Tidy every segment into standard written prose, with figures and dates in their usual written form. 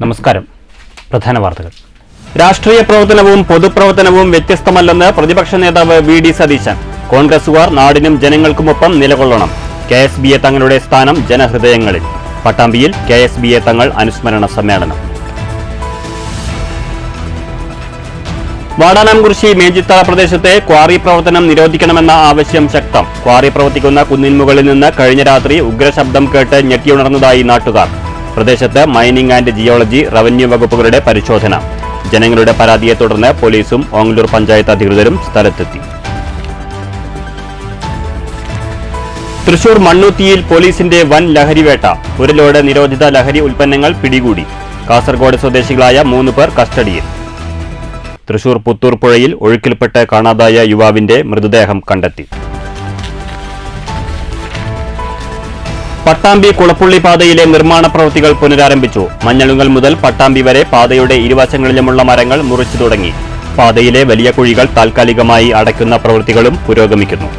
നമസ്കാരം. പ്രധാന വാർത്തകൾ. രാഷ്ട്രീയ പ്രവർത്തനവും പൊതുപ്രവർത്തനവും വ്യത്യസ്തമല്ലെന്ന് പ്രതിപക്ഷ നേതാവ് വി.ഡി. സതീശൻ. കോൺഗ്രസുകാർ നാടിനും ജനങ്ങൾക്കുമൊപ്പം നിലകൊള്ളണം. കെ.എസ്.ബി.എ തങ്ങളുടെ സ്ഥാനം ജനഹൃദയങ്ങളിൽ. പട്ടാമ്പിയിൽ കെ.എസ്.ബി.എ തങ്ങൾ അനുസ്മരണ സമ്മേളനം. വാടാനാംകുറിശി മേജിത്തറ പ്രദേശത്തെ ക്വാറി പ്രവർത്തനം നിരോധിക്കണമെന്ന ആവശ്യം ശക്തം. ക്വാറി പ്രവർത്തിക്കുന്ന കുന്നിൻമുകളിൽ നിന്ന് കഴിഞ്ഞ രാത്രി ഉഗ്രശബ്ദം കേട്ട് ഞെട്ടിയുണർന്നതായി നാട്ടുകാർ. പ്രദേശത്ത് മൈനിംഗ് ആൻഡ് ജിയോളജി, റവന്യൂ വകുപ്പുകളുടെ പരിശോധന. ജനങ്ങളുടെ പരാതിയെ തുടർന്ന് പോലീസും ഓങ്ങല്ലൂർ പഞ്ചായത്ത് അധികൃതരും സ്ഥലത്തെത്തി. തൃശൂർ മണ്ണുത്തിയിൽ പോലീസിന്റെ വൻ ലഹരിവേട്ട. ഒരു ലോഡ് നിരോധിത ലഹരി ഉൽപ്പന്നങ്ങൾ പിടികൂടി. കാസർഗോഡ് സ്വദേശികളായ 3 പേർ കസ്റ്റഡിയിൽ. തൃശൂർ പുത്തൂർ പുഴയിൽ ഒഴുക്കിൽപ്പെട്ട് കാണാതായ യുവാവിന്റെ മൃതദേഹം കണ്ടെത്തി. പട്ടാമ്പി കുളപ്പുള്ളി പാതയിലെ നിർമ്മാണ പ്രവൃത്തികൾ പുനരാരംഭിച്ചു. മഞ്ഞളുങ്ങൽ മുതൽ പട്ടാമ്പി വരെ പാതയുടെ ഇരുവശങ്ങളിലുമുള്ള മരങ്ങൾ മുറിച്ചു തുടങ്ങി. പാതയിലെ വലിയ കുഴികൾ താൽക്കാലികമായി അടയ്ക്കുന്ന പ്രവൃത്തികളും പുരോഗമിക്കുന്നു.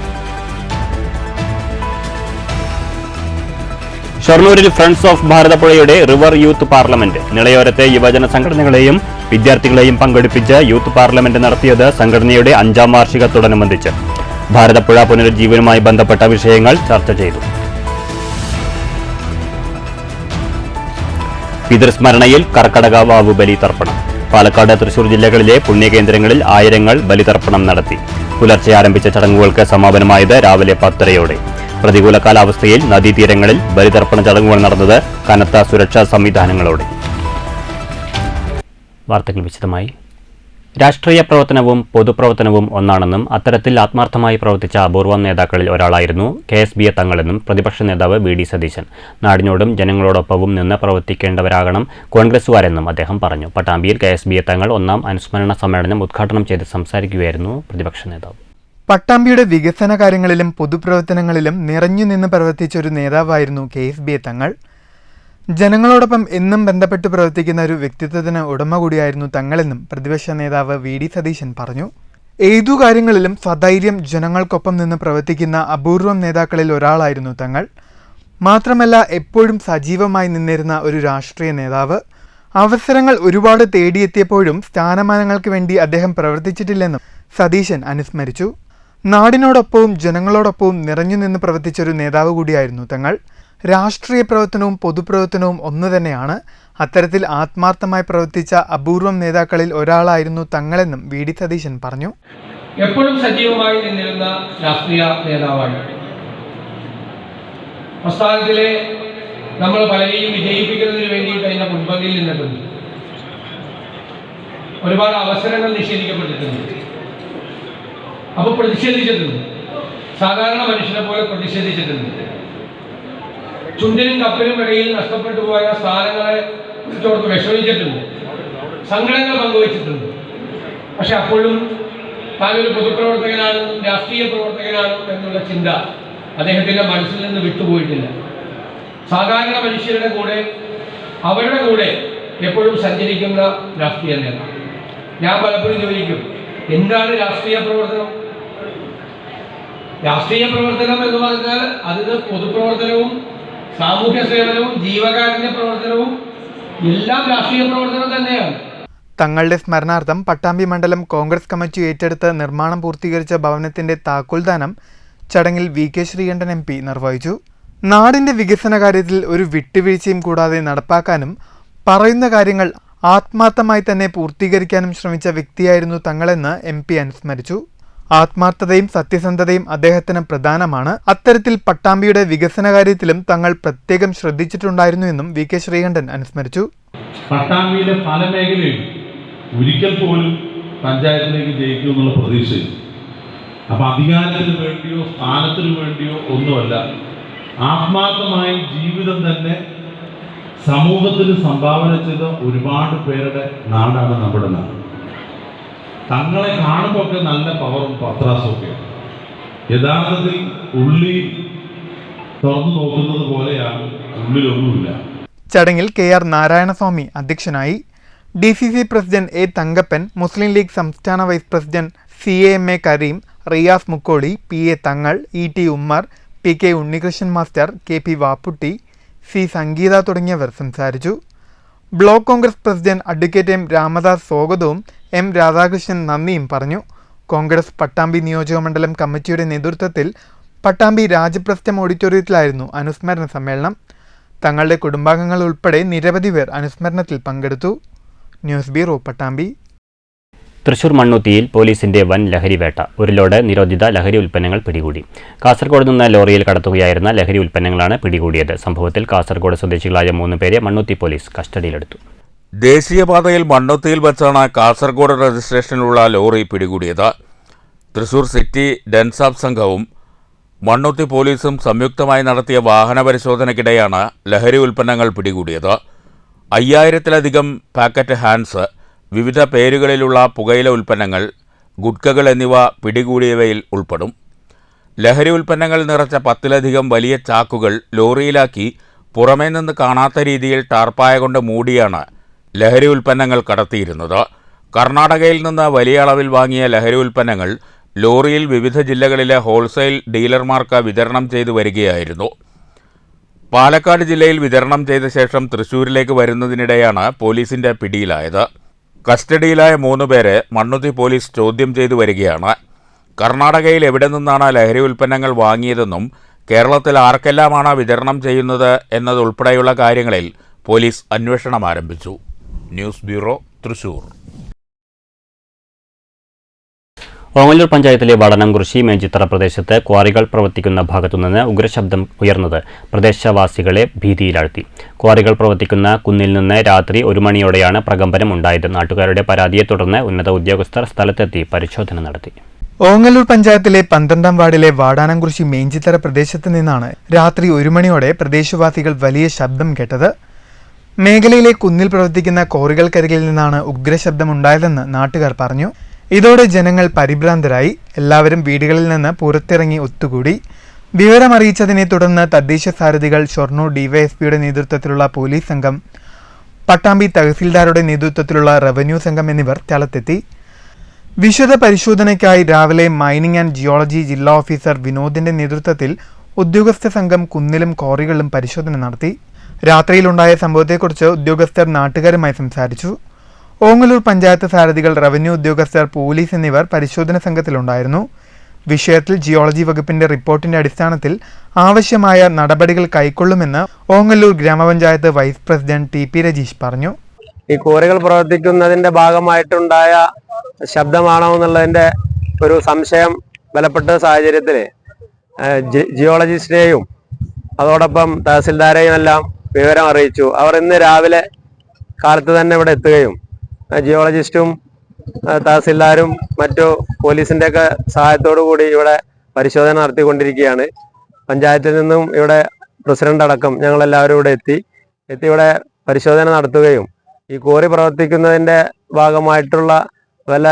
ഷൊർണൂരിൽ ഫ്രണ്ട്സ് ഓഫ് ഭാരതപ്പുഴയുടെ റിവർ യൂത്ത് പാർലമെന്റ്. നിളയോരത്തെ യുവജന സംഘടനകളെയും വിദ്യാർത്ഥികളെയും പങ്കെടുപ്പിച്ച് യൂത്ത് പാർലമെന്റ് നടത്തിയത് സംഘടനയുടെ 5ാം വാർഷികത്തോടനുബന്ധിച്ച്. ഭാരതപ്പുഴ പുനരുജ്ജീവനുമായി ബന്ധപ്പെട്ട വിഷയങ്ങൾ ചർച്ച ചെയ്തു. പിതൃസ്മരണയിൽ കർക്കടക വാവ് ബലിതർപ്പണം. പാലക്കാട്, തൃശൂർ ജില്ലകളിലെ പുണ്യകേന്ദ്രങ്ങളിൽ ആയിരങ്ങൾ ബലിതർപ്പണം നടത്തി. പുലർച്ചെ ആരംഭിച്ച ചടങ്ങുകൾക്ക് സമാപനമായത് രാവിലെ 10:30. പ്രതികൂല കാലാവസ്ഥയിൽ നദീതീരങ്ങളിൽ ബലിതർപ്പണ ചടങ്ങുകൾ നടന്നത് കനത്ത സുരക്ഷാ സംവിധാനങ്ങളോടെ. വാർത്തകൾ വിശദമായി. രാഷ്ട്രീയ പ്രവർത്തനവും പൊതുപ്രവർത്തനവും ഒന്നാണെന്നും അത്തരത്തിൽ ആത്മാർത്ഥമായി പ്രവർത്തിച്ച അപൂർവം നേതാക്കളിൽ ഒരാളായിരുന്നു കെ.എസ്.ബി.എ തങ്ങളെന്നും പ്രതിപക്ഷ നേതാവ് വി.ഡി. സതീശൻ. നാടിനോടും ജനങ്ങളോടൊപ്പവും നിന്ന് പ്രവർത്തിക്കേണ്ടവരാകണം കോൺഗ്രസുകാരെന്നും അദ്ദേഹം പറഞ്ഞു. പട്ടാമ്പിയിൽ കെ.എസ്.ബി.എ തങ്ങൾ 1ാം അനുസ്മരണ സമ്മേളനം ഉദ്ഘാടനം ചെയ്ത് സംസാരിക്കുകയായിരുന്നു പ്രതിപക്ഷ നേതാവ്. പട്ടാമ്പിയുടെ വികസന കാര്യങ്ങളിലും പൊതുപ്രവർത്തനങ്ങളിലും നിറഞ്ഞുനിന്ന് പ്രവർത്തിച്ച ഒരു നേതാവായിരുന്നു കെ.എസ്.ബി.എ തങ്ങൾ. ജനങ്ങളോടൊപ്പം എന്നും ബന്ധപ്പെട്ട് പ്രവർത്തിക്കുന്ന ഒരു വ്യക്തിത്വത്തിന് ഉടമ കൂടിയായിരുന്നു തങ്ങളെന്നും പ്രതിപക്ഷ നേതാവ് വി.ഡി. സതീശൻ പറഞ്ഞു. ഏതു കാര്യങ്ങളിലും സധൈര്യം ജനങ്ങൾക്കൊപ്പം നിന്ന് പ്രവർത്തിക്കുന്ന അപൂർവം നേതാക്കളിൽ ഒരാളായിരുന്നു തങ്ങൾ. മാത്രമല്ല, എപ്പോഴും സജീവമായി നിന്നിരുന്ന ഒരു രാഷ്ട്രീയ നേതാവ്. അവസരങ്ങൾ ഒരുപാട് തേടിയെത്തിയപ്പോഴും സ്ഥാനമാനങ്ങൾക്ക് വേണ്ടി അദ്ദേഹം പ്രവർത്തിച്ചിട്ടില്ലെന്നും സതീശൻ അനുസ്മരിച്ചു. നാടിനോടൊപ്പവും ജനങ്ങളോടൊപ്പവും നിറഞ്ഞുനിന്ന് പ്രവർത്തിച്ച ഒരു നേതാവ് കൂടിയായിരുന്നു തങ്ങൾ. രാഷ്ട്രീയ പ്രവർത്തനവും പൊതുപ്രവർത്തനവും ഒന്നു തന്നെയാണ്. അത്തരത്തിൽ ആത്മാർത്ഥമായി പ്രവർത്തിച്ച അപൂർവം നേതാക്കളിൽ ഒരാളായിരുന്നു തങ്ങളെന്നും വി.ഡി. സതീശൻ പറഞ്ഞു. എപ്പോഴും സജീവമായി നിന്നിരുന്ന രാഷ്ട്രീയ നേതാവാണ്. പ്രസ്ഥാനത്തിലെ നമ്മൾ പലരെയും വിജയിപ്പിക്കുന്നതിന് വേണ്ടിയിട്ട് അതിന്റെ മുൻപന്തിയിൽ നിന്നിട്ടുണ്ട്. ഒരുപാട് അവസരങ്ങൾ നിഷേധിക്കപ്പെട്ടിട്ടുണ്ട്. അപ്പോൾ പ്രതിഷേധിച്ചിട്ടുണ്ട്. സാധാരണ മനുഷ്യനെ പോലെ പ്രതിഷേധിച്ചിട്ടുണ്ട്. ചുണ്ടിനും കപ്പിനും ഇടയിൽ നഷ്ടപ്പെട്ടു പോയ സ്ഥാനങ്ങളെ കുറിച്ചോർത്ത് വിഷമിച്ചിട്ടുണ്ട്. സങ്കടങ്ങൾ പങ്കുവച്ചിട്ടുണ്ട്. പക്ഷെ അപ്പോഴും താനൊരു പൊതുപ്രവർത്തകനാണ്, രാഷ്ട്രീയ പ്രവർത്തകനാണ് എന്നുള്ള ചിന്ത അദ്ദേഹത്തിന്റെ മനസ്സിൽ നിന്ന് വിട്ടുപോയിട്ടില്ല. സാധാരണ മനുഷ്യരുടെ കൂടെ, അവരുടെ കൂടെ എപ്പോഴും സഞ്ചരിക്കുന്ന രാഷ്ട്രീയ നേതാവ്. ഞാൻ പലപ്പോഴും ചോദിക്കും, എന്താണ് രാഷ്ട്രീയ പ്രവർത്തനം? രാഷ്ട്രീയ പ്രവർത്തനം എന്ന് പറഞ്ഞാൽ അതിന് പൊതുപ്രവർത്തനവും സാമൂഹ്യ സേവനവും ജീവകാരുണ്യ പ്രവർത്തനവും എല്ലാം രാഷ്ട്രീയ പ്രവർത്തനം തന്നെയാണ്. തങ്ങളുടെ സ്മരണാർത്ഥം പട്ടാമ്പി മണ്ഡലം കോൺഗ്രസ് കമ്മിറ്റി ഏറ്റെടുത്ത് നിർമ്മാണം പൂർത്തീകരിച്ച ഭവനത്തിന്റെ താക്കോൽദാനം ചടങ്ങിൽ വി.കെ. ശ്രീകണ്ഠൻ MP നിർവഹിച്ചു. നാടിന്റെ വികസന കാര്യത്തിൽ ഒരു വിട്ടുവീഴ്ചയും കൂടാതെ നടപ്പാക്കാനും പറയുന്ന കാര്യങ്ങൾ ആത്മാർത്ഥമായി തന്നെ പൂർത്തീകരിക്കാനും ശ്രമിച്ച വ്യക്തിയായിരുന്നു തങ്ങളെന്ന് MP അനുസ്മരിച്ചു. ആത്മാർത്ഥതയും സത്യസന്ധതയും അദ്ദേഹത്തിന് പ്രധാനമാണ്. അത്തരത്തിൽ പട്ടാമ്പിയുടെ വികസന കാര്യത്തിലും തങ്ങൾ പ്രത്യേകം ശ്രദ്ധിച്ചിട്ടുണ്ടായിരുന്നു എന്നും വി.കെ. ശ്രീകണ്ഠൻ അനുസ്മരിച്ചു. പട്ടാമ്പിയിലെ പല മേഖലയും ഒരിക്കൽ പോലും പഞ്ചായത്തിലേക്ക് ജയിക്കും എന്നുള്ള പ്രതീക്ഷയും, അപ്പം അധികാരത്തിന് വേണ്ടിയോ സ്ഥാനത്തിന് വേണ്ടിയോ ഒന്നുമല്ല, ആത്മാർത്ഥമായി ജീവിതം തന്നെ സമൂഹത്തിന് സംഭാവന ചെയ്ത ഒരുപാട് പേരുടെ നാടാണ് നമ്മുടെ നാട്. തങ്ങളെ കാണുമ്പോൾ ഒക്കെ നല്ല പവറും പത്രാസും ഒക്കെയാണ്. യഥാർത്ഥത്തിൽ ഉള്ളി തുറന്നു നോക്കുന്നത് പോലെയാണ്, ഉള്ളിലൊന്നുമില്ല. ചടങ്ങിൽ കെ.ആർ. നാരായണസ്വാമി അധ്യക്ഷനായി. DCC president A. Thankappan, Muslim League സംസ്ഥാന vice president CAMA Karim, Riyas Mukkoli, PA Thangal, ET Ummer, PK Unnikrishnan master, KP Vapputty, C. Sangeetha തുടങ്ങിയവർ സംസാരിച്ചു. Block Congress president advocate M Ramadas സ്വാഗതവും എം രാധാകൃഷ്ണൻ നന്ദിയും പറഞ്ഞു. കോൺഗ്രസ് പട്ടാമ്പി നിയോജകമണ്ഡലം കമ്മിറ്റിയുടെ നേതൃത്വത്തിൽ പട്ടാമ്പി രാജപ്രസ്ഥം ഓഡിറ്റോറിയത്തിലായിരുന്നു അനുസ്മരണ സമ്മേളനം. തങ്ങളുടെ കുടുംബാംഗങ്ങൾ ഉൾപ്പെടെ നിരവധി പേർ അനുസ്മരണത്തിൽ പങ്കെടുത്തു. News bureau, Pattambi. തൃശൂർ മണ്ണുത്തിയിൽ പോലീസിന്റെ വൻ ലഹരിവേട്ട. ഒരു ലോഡ് നിരോധിത ലഹരി ഉൽപ്പന്നങ്ങൾ പിടികൂടി. കാസർഗോഡ് നിന്ന് ലോറിയിൽ കടത്തുകയായിരുന്ന ലഹരി ഉൽപ്പന്നങ്ങളാണ് പിടികൂടിയത്. സംഭവത്തിൽ കാസർഗോഡ് സ്വദേശികളായ 3 പേരെ മണ്ണുത്തി പോലീസ് കസ്റ്റഡിയിലെടുത്തു. ദേശീയപാതയിൽ മണ്ണുത്തിയിൽ വച്ചാണ് കാസർഗോഡ് രജിസ്ട്രേഷനിലുള്ള ലോറി പിടികൂടിയത്. തൃശൂർ സിറ്റി ഡെൻസാബ് സംഘവും മണ്ണുത്തി പോലീസും സംയുക്തമായി നടത്തിയ വാഹന പരിശോധനയ്ക്കിടെയാണ് ലഹരി ഉൽപ്പന്നങ്ങൾ പിടികൂടിയത്. 5000-ലധികം പാക്കറ്റ് ഹാൻസ്, വിവിധ പേരുകളിലുള്ള പുകയില ഉൽപ്പന്നങ്ങൾ, ഗുഡ്കകൾ എന്നിവ പിടികൂടിയവയിൽ ഉൾപ്പെടും. ലഹരി ഉൽപ്പന്നങ്ങൾ നിറച്ച 10-ലധികം വലിയ ചാക്കുകൾ ലോറിയിലാക്കി പുറമേ നിന്ന് കാണാത്ത രീതിയിൽ ടാർപ്പായ കൊണ്ട് മൂടിയാണ് ലഹരി ഉൽപ്പന്നങ്ങൾ കടത്തിയിരുന്നത്. കർണാടകയിൽ നിന്ന് വലിയ അളവിൽ വാങ്ങിയ ലഹരി ഉൽപ്പന്നങ്ങൾ ലോറിയിൽ വിവിധ ജില്ലകളിലെ ഹോൾസെയിൽ ഡീലർമാർക്ക് വിതരണം ചെയ്തു വരികയായിരുന്നു. പാലക്കാട് ജില്ലയിൽ വിതരണം ചെയ്ത ശേഷം തൃശൂരിലേക്ക് വരുന്നതിനിടെയാണ് പോലീസിന്റെ പിടിയിലായത്. കസ്റ്റഡിയിലായ 3 പേരെ മണ്ണുത്തി പോലീസ് ചോദ്യം ചെയ്തു വരികയാണ്. കർണാടകയിൽ എവിടെ നിന്നാണ് ലഹരി ഉൽപ്പന്നങ്ങൾ വാങ്ങിയതെന്നും കേരളത്തിൽ ആർക്കെല്ലാമാണ് വിതരണം ചെയ്യുന്നത് എന്നതുൾപ്പെടെയുള്ള കാര്യങ്ങളിൽ പോലീസ് അന്വേഷണം ആരംഭിച്ചു. News bureau, Thrissur. ഓങ്ങല്ലൂർ പഞ്ചായത്തിലെ വടനംകുറിശി മേഞ്ചിത്തറ പ്രദേശത്ത് ക്വാറികൾ പ്രവർത്തിക്കുന്ന ഭാഗത്തുനിന്ന് ഉഗ്രശബ്ദം ഉയർന്നത് പ്രദേശവാസികളെ ഭീതിയിലാഴ്ത്തി. ക്വാറികൾ പ്രവർത്തിക്കുന്ന കുന്നിൽ നിന്ന് രാത്രി 1 മണിയോടെയാണ് പ്രകമ്പനം ഉണ്ടായത്. നാട്ടുകാരുടെ പരാതിയെ തുടർന്ന് ഉന്നത ഉദ്യോഗസ്ഥർ സ്ഥലത്തെത്തി പരിശോധന നടത്തി. ഓങ്ങല്ലൂർ പഞ്ചായത്തിലെ 12ാം വാർഡിലെ വാടാനംകുറിശി മേഞ്ചിത്തറ പ്രദേശത്ത് നിന്നാണ് രാത്രി 1 മണിയോടെ പ്രദേശവാസികൾ വലിയ ശബ്ദം കേട്ടത്. മേഖലയിലെ കുന്നിൽ പ്രവർത്തിക്കുന്ന ക്വാറികൾക്കരികിൽ നിന്നാണ് ഉഗ്രശബ്ദമുണ്ടായതെന്ന് നാട്ടുകാർ പറഞ്ഞു. ഇതോടെ ജനങ്ങൾ പരിഭ്രാന്തരായി. എല്ലാവരും വീടുകളിൽ നിന്ന് പുറത്തിറങ്ങി ഒത്തുകൂടി. വിവരമറിയിച്ചതിനെ തുടർന്ന് തദ്ദേശ സാരഥികൾ, ഷൊർണൂർ ഡിവൈഎസ്പിയുടെ നേതൃത്വത്തിലുള്ള പോലീസ് സംഘം, പട്ടാമ്പി തഹസിൽദാരുടെ നേതൃത്വത്തിലുള്ള റവന്യൂ സംഘം എന്നിവർ സ്ഥലത്തെത്തി. വിശദ പരിശോധനയ്ക്കായി രാവിലെ മൈനിങ് ആൻഡ് ജിയോളജി ജില്ലാ ഓഫീസർ വിനോദിന്റെ നേതൃത്വത്തിൽ ഉദ്യോഗസ്ഥ സംഘം കുന്നിലും ക്വാറികളിലും പരിശോധന നടത്തി. രാത്രിയിലുണ്ടായ സംഭവത്തെക്കുറിച്ച് ഉദ്യോഗസ്ഥർ നാട്ടുകാരുമായി സംസാരിച്ചു. ഓങ്ങല്ലൂർ പഞ്ചായത്ത് സാരഥികൾ, റവന്യൂ ഉദ്യോഗസ്ഥർ, പോലീസ് എന്നിവർ പരിശോധന സംഘത്തിലുണ്ടായിരുന്നു. വിഷയത്തിൽ ജിയോളജി വകുപ്പിന്റെ റിപ്പോർട്ടിന്റെ അടിസ്ഥാനത്തിൽ ആവശ്യമായ നടപടികൾ കൈക്കൊള്ളുമെന്ന് ഓങ്ങല്ലൂർ ഗ്രാമപഞ്ചായത്ത് വൈസ് പ്രസിഡന്റ് ടി.പി. രജീഷ് പറഞ്ഞു. ഈ ക്വാറികൾ പ്രവർത്തിക്കുന്നതിന്റെ ഭാഗമായിട്ടുണ്ടായ ശബ്ദമാണോ എന്നുള്ളതിന്റെ ഒരു സംശയം ബലപ്പെട്ട സാഹചര്യത്തിൽ ജിയോളജിസ്റ്റിനെയും അതോടൊപ്പം തഹസിൽദാരെയും എല്ലാം വിവരം അറിയിച്ചു. അവർ ഇന്ന് രാവിലെ കാലത്ത് തന്നെ ഇവിടെ എത്തുകയും ജിയോളജിസ്റ്റും തഹസിൽദാരും മറ്റു പോലീസിന്റെ ഒക്കെ സഹായത്തോടു കൂടി ഇവിടെ പരിശോധന നടത്തിക്കൊണ്ടിരിക്കുകയാണ്. പഞ്ചായത്തിൽ നിന്നും ഇവിടെ പ്രസിഡന്റ് അടക്കം ഞങ്ങളെല്ലാവരും ഇവിടെ എത്തി ഇവിടെ പരിശോധന നടത്തുകയും ഈ ക്വാറി പ്രവർത്തിക്കുന്നതിന്റെ ഭാഗമായിട്ടുള്ള വല്ല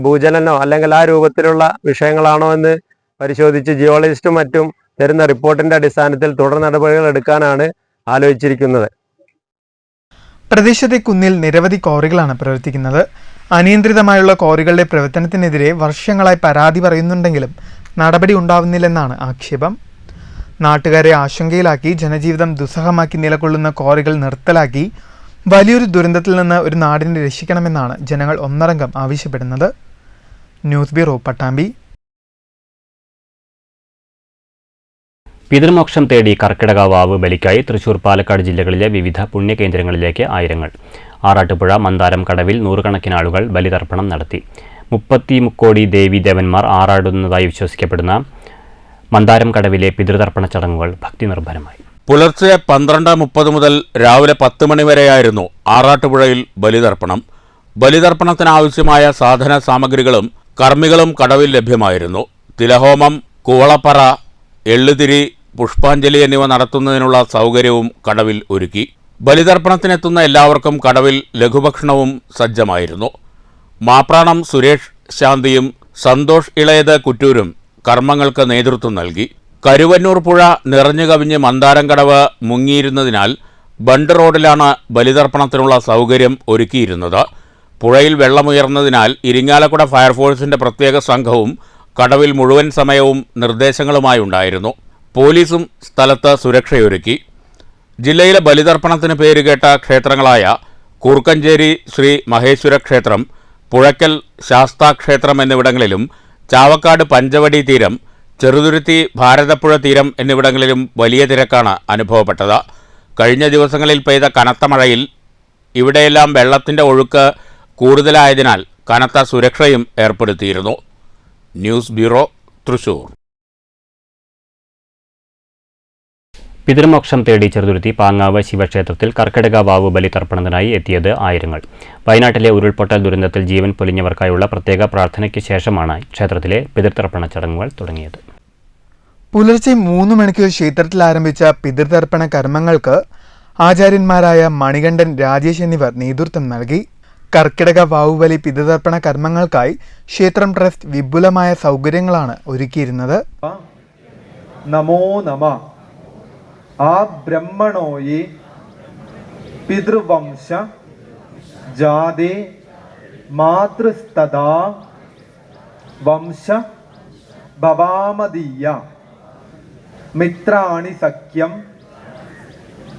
ഭൂചലനോ അല്ലെങ്കിൽ ആ രൂപത്തിലുള്ള വിഷയങ്ങളാണോ എന്ന് പരിശോധിച്ച് ജിയോളജിസ്റ്റും മറ്റും തരുന്ന റിപ്പോർട്ടിന്റെ അടിസ്ഥാനത്തിൽ തുടർ നടപടികൾ എടുക്കാനാണ് ആലോചിച്ചിരിക്കുന്നത്. പ്രദേശത്തെ കുന്നിൽ നിരവധി ക്വാറികളാണ് പ്രവർത്തിക്കുന്നത്. അനിയന്ത്രിതമായുള്ള ക്വാറികളുടെ പ്രവർത്തനത്തിനെതിരെ വർഷങ്ങളായി പരാതി പറയുന്നുണ്ടെങ്കിലും നടപടി ഉണ്ടാവുന്നില്ലെന്നാണ് ആക്ഷേപം. നാട്ടുകാരെ ആശങ്കയിലാക്കി ജനജീവിതം ദുസ്സഹമാക്കി നിലകൊള്ളുന്ന ക്വാറികൾ നിർത്തലാക്കി വലിയൊരു ദുരന്തത്തിൽ നിന്ന് ഒരു നാടിനെ രക്ഷിക്കണമെന്നാണ് ജനങ്ങൾ ഒന്നടങ്കം ആവശ്യപ്പെടുന്നത്. News bureau, Pattambi. പിതൃമോക്ഷം തേടി കർക്കിടക വാവ് ബലിക്കായി തൃശൂർ, പാലക്കാട് ജില്ലകളിലെ വിവിധ പുണ്യകേന്ദ്രങ്ങളിലേക്ക് ആയിരങ്ങൾ. ആറാട്ടുപുഴ മന്ദാരം കടവിൽ നൂറുകണക്കിന് ആളുകൾ ബലിതർപ്പണം നടത്തി. 30 കോടി ദേവീദേവന്മാർ ആറാടുന്നതായി വിശ്വസിക്കപ്പെടുന്ന മന്ദാരം കടവിലെ പിതൃതർപ്പണ ചടങ്ങുകൾ ഭക്തിനിർഭരമായി. പുലർച്ചെ 12:30 മുതൽ രാവിലെ 10 മണി വരെയായിരുന്നു ആറാട്ടുപുഴയിൽ ബലിതർപ്പണം. ബലിതർപ്പണത്തിനാവശ്യമായ സാധന സാമഗ്രികളും കർമ്മികളും കടവിൽ ലഭ്യമായിരുന്നു. തിലഹോമം, കൂവളപ്പറ, എള്ളുതിരി, പുഷ്പാഞ്ജലി എന്നിവ നടത്തുന്നതിനുള്ള സൗകര്യവും കടവിൽ ഒരുക്കി. ബലിതർപ്പണത്തിനെത്തുന്ന എല്ലാവർക്കും കടവിൽ ലഘുഭക്ഷണവും സജ്ജമായിരുന്നു. മാപ്രാണം സുരേഷ് ശാന്തിയും സന്തോഷ് ഇളയത് കുറ്റൂരും കർമ്മങ്ങൾക്ക് നേതൃത്വം നൽകി. കരുവന്നൂർ പുഴ നിറഞ്ഞു കവിഞ്ഞ് മന്ദാരം കടവ് മുങ്ങിയിരുന്നതിനാൽ ബണ്ട് റോഡിലാണ് ബലിതർപ്പണത്തിനുള്ള സൗകര്യം ഒരുക്കിയിരുന്നത്. പുഴയിൽ വെള്ളമുയർന്നതിനാൽ ഇരിങ്ങാലക്കുട ഫയർഫോഴ്സിന്റെ പ്രത്യേക സംഘവും കടവിൽ മുഴുവൻ സമയവും നിർദ്ദേശങ്ങളുമായി ഉണ്ടായിരുന്നു. പോലീസും സ്ഥലത്ത് സുരക്ഷയൊരുക്കി. ജില്ലയിലെ ബലിതർപ്പണത്തിന് പേരുകേട്ട ക്ഷേത്രങ്ങളായ കൂർക്കഞ്ചേരി ശ്രീ മഹേശ്വര ക്ഷേത്രം, പുഴയ്ക്കൽ ശാസ്താക്ഷേത്രം എന്നിവിടങ്ങളിലും ചാവക്കാട് പഞ്ചവടി തീരം, ചെറുതുരുത്തി ഭാരതപ്പുഴ തീരം എന്നിവിടങ്ങളിലും വലിയ തിരക്കാണ് അനുഭവപ്പെട്ടത്. കഴിഞ്ഞ ദിവസങ്ങളിൽ പെയ്ത കനത്ത മഴയിൽ ഇവിടെയെല്ലാം വെള്ളത്തിൻ്റെ ഒഴുക്ക് കൂടുതലായതിനാൽ കനത്ത സുരക്ഷയും ഏർപ്പെടുത്തിയിരുന്നു. News bureau, Thrissur. പിതൃമോക്ഷം തേടി ചെറുതുരുത്തി പാങ്ങാവ് ശിവക്ഷേത്രത്തിൽ കർക്കിടക വാവ് ബലിതർപ്പണത്തിനായി എത്തിയത് ആയിരങ്ങൾ. വയനാട്ടിലെ ഉരുൾപൊട്ടൽ ദുരന്തത്തിൽ ജീവൻ പൊലിഞ്ഞവർക്കായുള്ള പ്രത്യേക പ്രാർത്ഥനയ്ക്ക് ശേഷമാണ് ക്ഷേത്രത്തിലെ പിതൃതർപ്പണ ചടങ്ങുകൾ തുടങ്ങിയത്. പുലർച്ചെ 3 മണിക്ക് ക്ഷേത്രത്തിൽ ആരംഭിച്ച പിതൃതർപ്പണ കർമ്മങ്ങൾക്ക് ആചാര്യന്മാരായ മണികണ്ഠൻ, രാജേഷ് എന്നിവർ നേതൃത്വം നൽകി. കർക്കിടക വാവുബലി പിതൃതർപ്പണ കർമ്മങ്ങൾക്കായി ക്ഷേത്രം ട്രസ്റ്റ് വിപുലമായ സൗകര്യങ്ങളാണ് ഒരുക്കിയിരുന്നത്. നമോ നമ ആ ബ്രഹ്മണോയി പിതൃവംശ ജാതേ മാതൃസ്തദാ വംശ ഭവാമദീയ മിത്രാണി സഖ്യം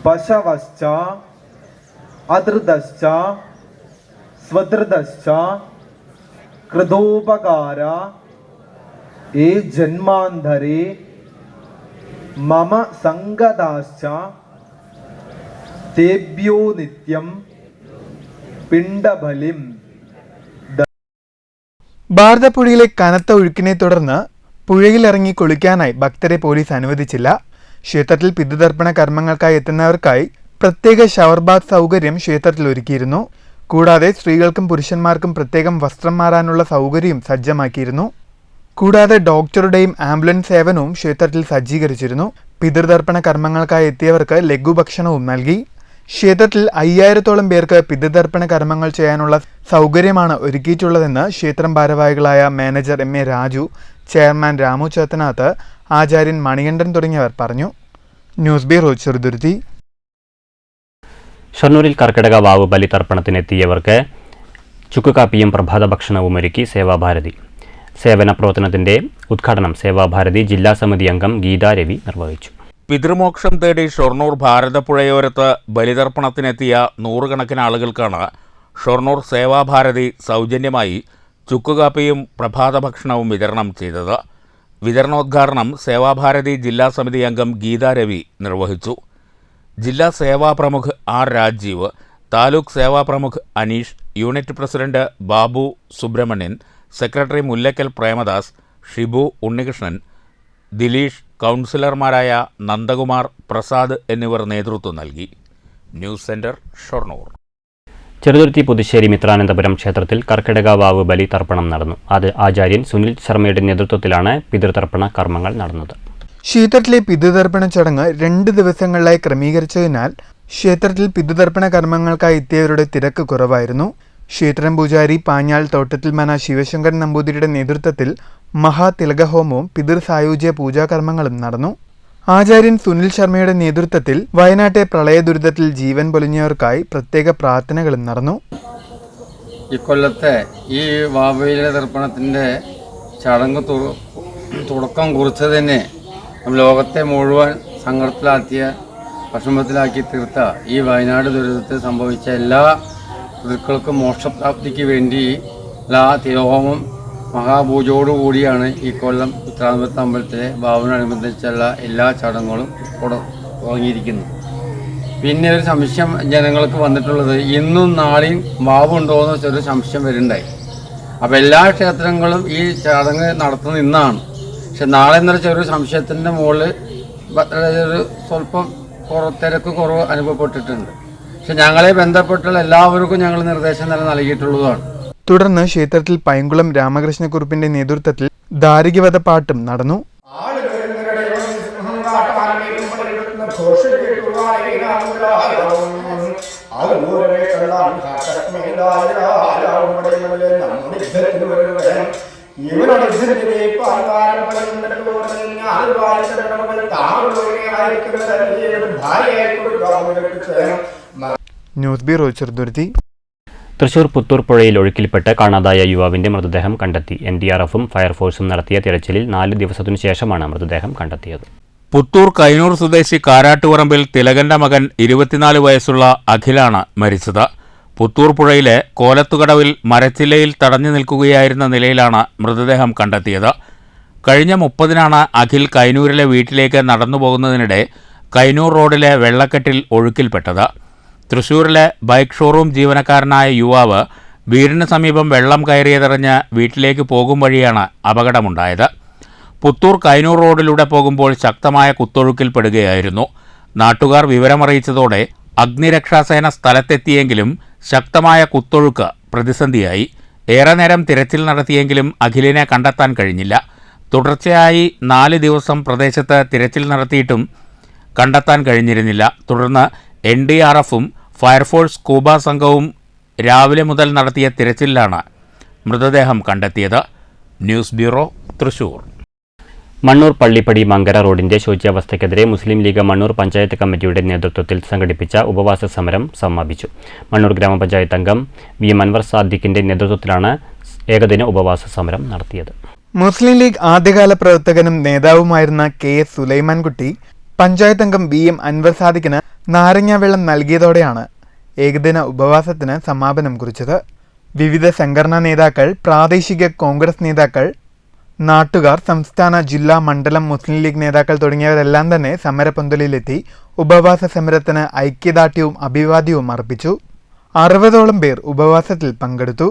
പശവശ്ച അധൃതശ്ച സ്വധൃതശ്ച കൃതോപകാര ഏ ജന്മാന്തരേ മമ സംഗതാശ്ച തേഭ്യോ നിത്യം പിണ്ടബലിം. ഭാരതപ്പുഴയിലെ കനത്ത ഒഴുക്കിനെ തുടർന്ന് പുഴയിലിറങ്ങി കുളിക്കാനായി ഭക്തരെ പോലീസ് അനുവദിച്ചില്ല. ക്ഷേത്രത്തിൽ പിതൃതർപ്പണ കർമ്മങ്ങൾക്കായി എത്തുന്നവർക്കായി പ്രത്യേക ഷവർ ബാത്ത് സൗകര്യം ക്ഷേത്രത്തിൽ ഒരുക്കിയിരുന്നു. കൂടാതെ സ്ത്രീകൾക്കും പുരുഷന്മാർക്കും പ്രത്യേകം വസ്ത്രം മാറാനുള്ള സൗകര്യവും സജ്ജമാക്കിയിരുന്നു. കൂടാതെ ഡോക്ടറുടെയും ആംബുലൻസ് സേവനവും ക്ഷേത്രത്തിൽ സജ്ജീകരിച്ചിരുന്നു. പിതൃതർപ്പണ കർമ്മങ്ങൾക്കായി എത്തിയവർക്ക് ലഘുഭക്ഷണവും നൽകി. ക്ഷേത്രത്തിൽ 5000-ഓളം പേർക്ക് പിതൃതർപ്പണ കർമ്മങ്ങൾ ചെയ്യാനുള്ള സൗകര്യമാണ് ഒരുക്കിയിട്ടുള്ളതെന്ന് ക്ഷേത്രം ഭാരവാഹികളായ manager MA. Raju, chairman Ramu Chethanath, ആചാര്യൻ മണികണ്ഠൻ തുടങ്ങിയവർ പറഞ്ഞു. News bureau, Cheruthuruthy. ഷൊർണൂരിൽ കർക്കിടക വാവ് ബലിതർപ്പണത്തിനെത്തിയവർക്ക് ചുക്കുകാപ്പിയും പ്രഭാത ഭക്ഷണവും ഒരുക്കി സേവാഭാരതി. സേവന പ്രവർത്തനത്തിന്റെ ഉദ്ഘാടനം സേവാഭാരതി ജില്ലാ സമിതി അംഗം ഗീതാ രവി നിർവഹിച്ചു. പിതൃമോക്ഷം തേടി ഷൊർണൂർ ഭാരതപ്പുഴയോരത്ത് ബലിതർപ്പണത്തിനെത്തിയ നൂറുകണക്കിന് ആളുകൾക്കാണ് ഷൊർണൂർ സേവാഭാരതി സൗജന്യമായി ചുക്കുകാപ്പിയും പ്രഭാത ഭക്ഷണവും വിതരണം ചെയ്തത്. വിതരണോദ്ഘാടനം സേവാഭാരതി ജില്ലാ സമിതി അംഗം ഗീതാ രവി നിർവഹിച്ചു. ജില്ലാ സേവാ പ്രമുഖ് ആർ രാജീവ്, താലൂക്ക് സേവാ പ്രമുഖ് Aneesh, unit president Babu Subramanian, secretary Mullakkal Premadas, Shibu Unnikrishnan, Dileesh, കൗൺസിലർമാരായ നന്ദകുമാർ, പ്രസാദ് എന്നിവർ നേതൃത്വം നൽകി. News centre, Shoranur. ചെറുതുരുത്തി പുതുശ്ശേരി മിത്രാനന്തപുരം ക്ഷേത്രത്തിൽ കർക്കിടക വാവ് ബലി തർപ്പണം നടന്നു. ആചാര്യൻ സുനിൽ ശർമ്മയുടെ നേതൃത്വത്തിലാണ് പിതൃതർപ്പണ കർമ്മങ്ങൾ നടന്നത്. ക്ഷേത്രത്തിലെ പിതൃതർപ്പണ ചടങ്ങ് 2 ദിവസങ്ങളിലായി ക്രമീകരിച്ചതിനാൽ ക്ഷേത്രത്തിൽ പിതൃതർപ്പണ കർമ്മങ്ങൾക്കായി എത്തിയവരുടെ തിരക്ക് കുറവായിരുന്നു. ക്ഷേത്രം പൂജാരി പാഞ്ഞാൾ തോട്ടത്തിൽ മന ശിവശങ്കരൻ നമ്പൂതിരിയുടെ നേതൃത്വത്തിൽ മഹാതിലകഹോമവും പിതൃസായുജ്യ പൂജാകർമ്മങ്ങളും നടന്നു. ആചാര്യൻ സുനിൽ ശർമ്മയുടെ നേതൃത്വത്തിൽ വയനാട്ടെ പ്രളയ ദുരിതത്തിൽ ജീവൻ പൊലിഞ്ഞവർക്കായി പ്രത്യേക പ്രാർത്ഥനകളും നടന്നു. ഇക്കൊല്ലത്തെ ഈ വാവുബലി തർപ്പണത്തിൻ്റെ ചടങ്ങ് തുടക്കം കുറിച്ചതിനെ ലോകത്തെ മുഴുവൻ സങ്കടത്തിലാക്കിയ, വിഷമത്തിലാക്കി തീർത്ത ഈ വയനാട് ദുരിതത്തിൽ സംഭവിച്ച എല്ലാ പിതൃക്കൾക്കും മോക്ഷപ്രാപ്തിക്ക് വേണ്ടി എല്ലാ തിരുഹോമം മഹാപൂജയോടുകൂടിയാണ് ഈ കൊല്ലം ഉത്രാമത്തെ അമ്പലത്തിലെ വാവിനോടനുബന്ധിച്ചുള്ള എല്ലാ ചടങ്ങുകളും തുടങ്ങിയിരിക്കുന്നത്. പിന്നെ ഒരു സംശയം ജനങ്ങൾക്ക് വന്നിട്ടുള്ളത്, ഇന്നും നാളെയും വാവുണ്ടോയെന്ന് ചെറിയ സംശയം വരുന്നുണ്ടായി. അപ്പോൾ എല്ലാ ക്ഷേത്രങ്ങളും ഈ ചടങ്ങ് നടത്തുന്നത് ഇന്നാണ്. പക്ഷെ നാളെ എന്നൊരു ചെറിയ സംശയത്തിൻ്റെ മുകളിൽ ഒരു സ്വല്പം തിരക്ക് കുറവ് അനുഭവപ്പെട്ടിട്ടുണ്ട്. പക്ഷെ ഞങ്ങളെ ബന്ധപ്പെട്ടുള്ള എല്ലാവർക്കും ഞങ്ങൾ നിർദ്ദേശം തന്നെ നൽകിയിട്ടുള്ളതാണ്. തുടർന്ന് ക്ഷേത്രത്തിൽ പൈങ്കുളം രാമകൃഷ്ണക്കുറുപ്പിന്റെ നേതൃത്വത്തിൽ ദാരികവധ പാട്ടും നടന്നു. News bureau, Cheruthuruthy. തൃശൂർ പുത്തൂർ പുഴയിൽ ഒഴുക്കിൽപ്പെട്ട് കാണാതായ യുവാവിന്റെ മൃതദേഹം കണ്ടെത്തി. NDRFും ഫയർഫോഴ്സും നടത്തിയ തിരച്ചിലിൽ 4 ദിവസത്തിനു ശേഷമാണ് മൃതദേഹം കണ്ടെത്തിയത്. പുത്തൂർ കൈനൂർ സ്വദേശി കാരാട്ടുപറമ്പിൽ തിലകന്റെ മകൻ 24 വയസ്സുള്ള അഖിലാണ് മരിച്ചത്. പുത്തൂർ പുഴയിലെ കോലത്തുകടവിൽ മരച്ചില്ലയിൽ തടഞ്ഞു നിൽക്കുകയായിരുന്ന നിലയിലാണ് മൃതദേഹം കണ്ടെത്തിയത്. കഴിഞ്ഞ 30-നാണ് അഖിൽ കൈനൂരിലെ വീട്ടിലേക്ക് നടന്നു പോകുന്നതിനിടെ കൈനൂർ റോഡിലെ വെള്ളക്കെട്ടിൽ ഒഴുക്കിൽപ്പെട്ടത്. തൃശൂരിലെ ബൈക്ക് ഷോറൂം ജീവനക്കാരനായ യുവാവ് വീടിന് സമീപം വെള്ളം കയറിയതറിഞ്ഞ് വീട്ടിലേക്ക് പോകും വഴിയാണ് അപകടമുണ്ടായത്. പുത്തൂർ കൈനൂർ റോഡിലൂടെ പോകുമ്പോൾ ശക്തമായ കുത്തൊഴുക്കിൽപ്പെടുകയായിരുന്നു. നാട്ടുകാർ വിവരമറിയിച്ചതോടെ അഗ്നിരക്ഷാസേന സ്ഥലത്തെത്തിയെങ്കിലും ശക്തമായ കുത്തൊഴുക്ക് പ്രതിസന്ധിയായി. ഏറെ നേരം തിരച്ചിൽ നടത്തിയെങ്കിലും അഖിലിനെ കണ്ടെത്താൻ കഴിഞ്ഞില്ല. തുടർച്ചയായി 4 ദിവസം പ്രദേശത്ത് തിരച്ചിൽ നടത്തിയിട്ടും കണ്ടെത്താൻ കഴിഞ്ഞിരുന്നില്ല. തുടർന്ന് NDRFും ഫയർഫോഴ്സ് സ്കൂബ സംഘവും രാവിലെ മുതൽ നടത്തിയ തിരച്ചിലാണ് മൃതദേഹം കണ്ടെത്തിയത്. News bureau, Thrissur. മണ്ണൂർ പള്ളിപ്പടി മങ്കര റോഡിന്റെ ശോച്യാവസ്ഥയ്ക്കെതിരെ മുസ്ലിം ലീഗ് മണ്ണൂർ പഞ്ചായത്ത് കമ്മിറ്റിയുടെ നേതൃത്വത്തിൽ സംഘടിപ്പിച്ച ഉപവാസ സമരം സമാപിച്ചു. മണ്ണൂർ ഗ്രാമപഞ്ചായത്ത് അംഗം VM അൻവർ സാദിഖിന്റെ നേതൃത്വത്തിലാണ് ഏകദിന ഉപവാസ സമരം നടത്തിയത്. മുസ്ലിം ലീഗ് ആദ്യകാല പ്രവർത്തകനും നേതാവുമായിരുന്ന KS സുലൈമാൻകുട്ടി പഞ്ചായത്ത് അംഗം VM അൻവർ സാദിഖിന് നാരങ്ങാവെള്ളം നൽകിയതോടെയാണ് ഏകദിന ഉപവാസത്തിന് സമാപനം കുറിച്ചത്. വിവിധ സംഘടനാ നേതാക്കൾ, പ്രാദേശിക കോൺഗ്രസ് നേതാക്കൾ, നാട്ടുകാർ, സംസ്ഥാന, ജില്ലാ, മണ്ഡലം മുസ്ലിം ലീഗ് നേതാക്കൾ തുടങ്ങിയവരെല്ലാം തന്നെ സമരപന്തലിലെത്തി ഉപവാസ സമരത്തിന് ഐക്യദാർഢ്യവും അഭിവാദ്യവും അർപ്പിച്ചു. 60ഓളം പേർ ഉപവാസത്തിൽ പങ്കെടുത്തു.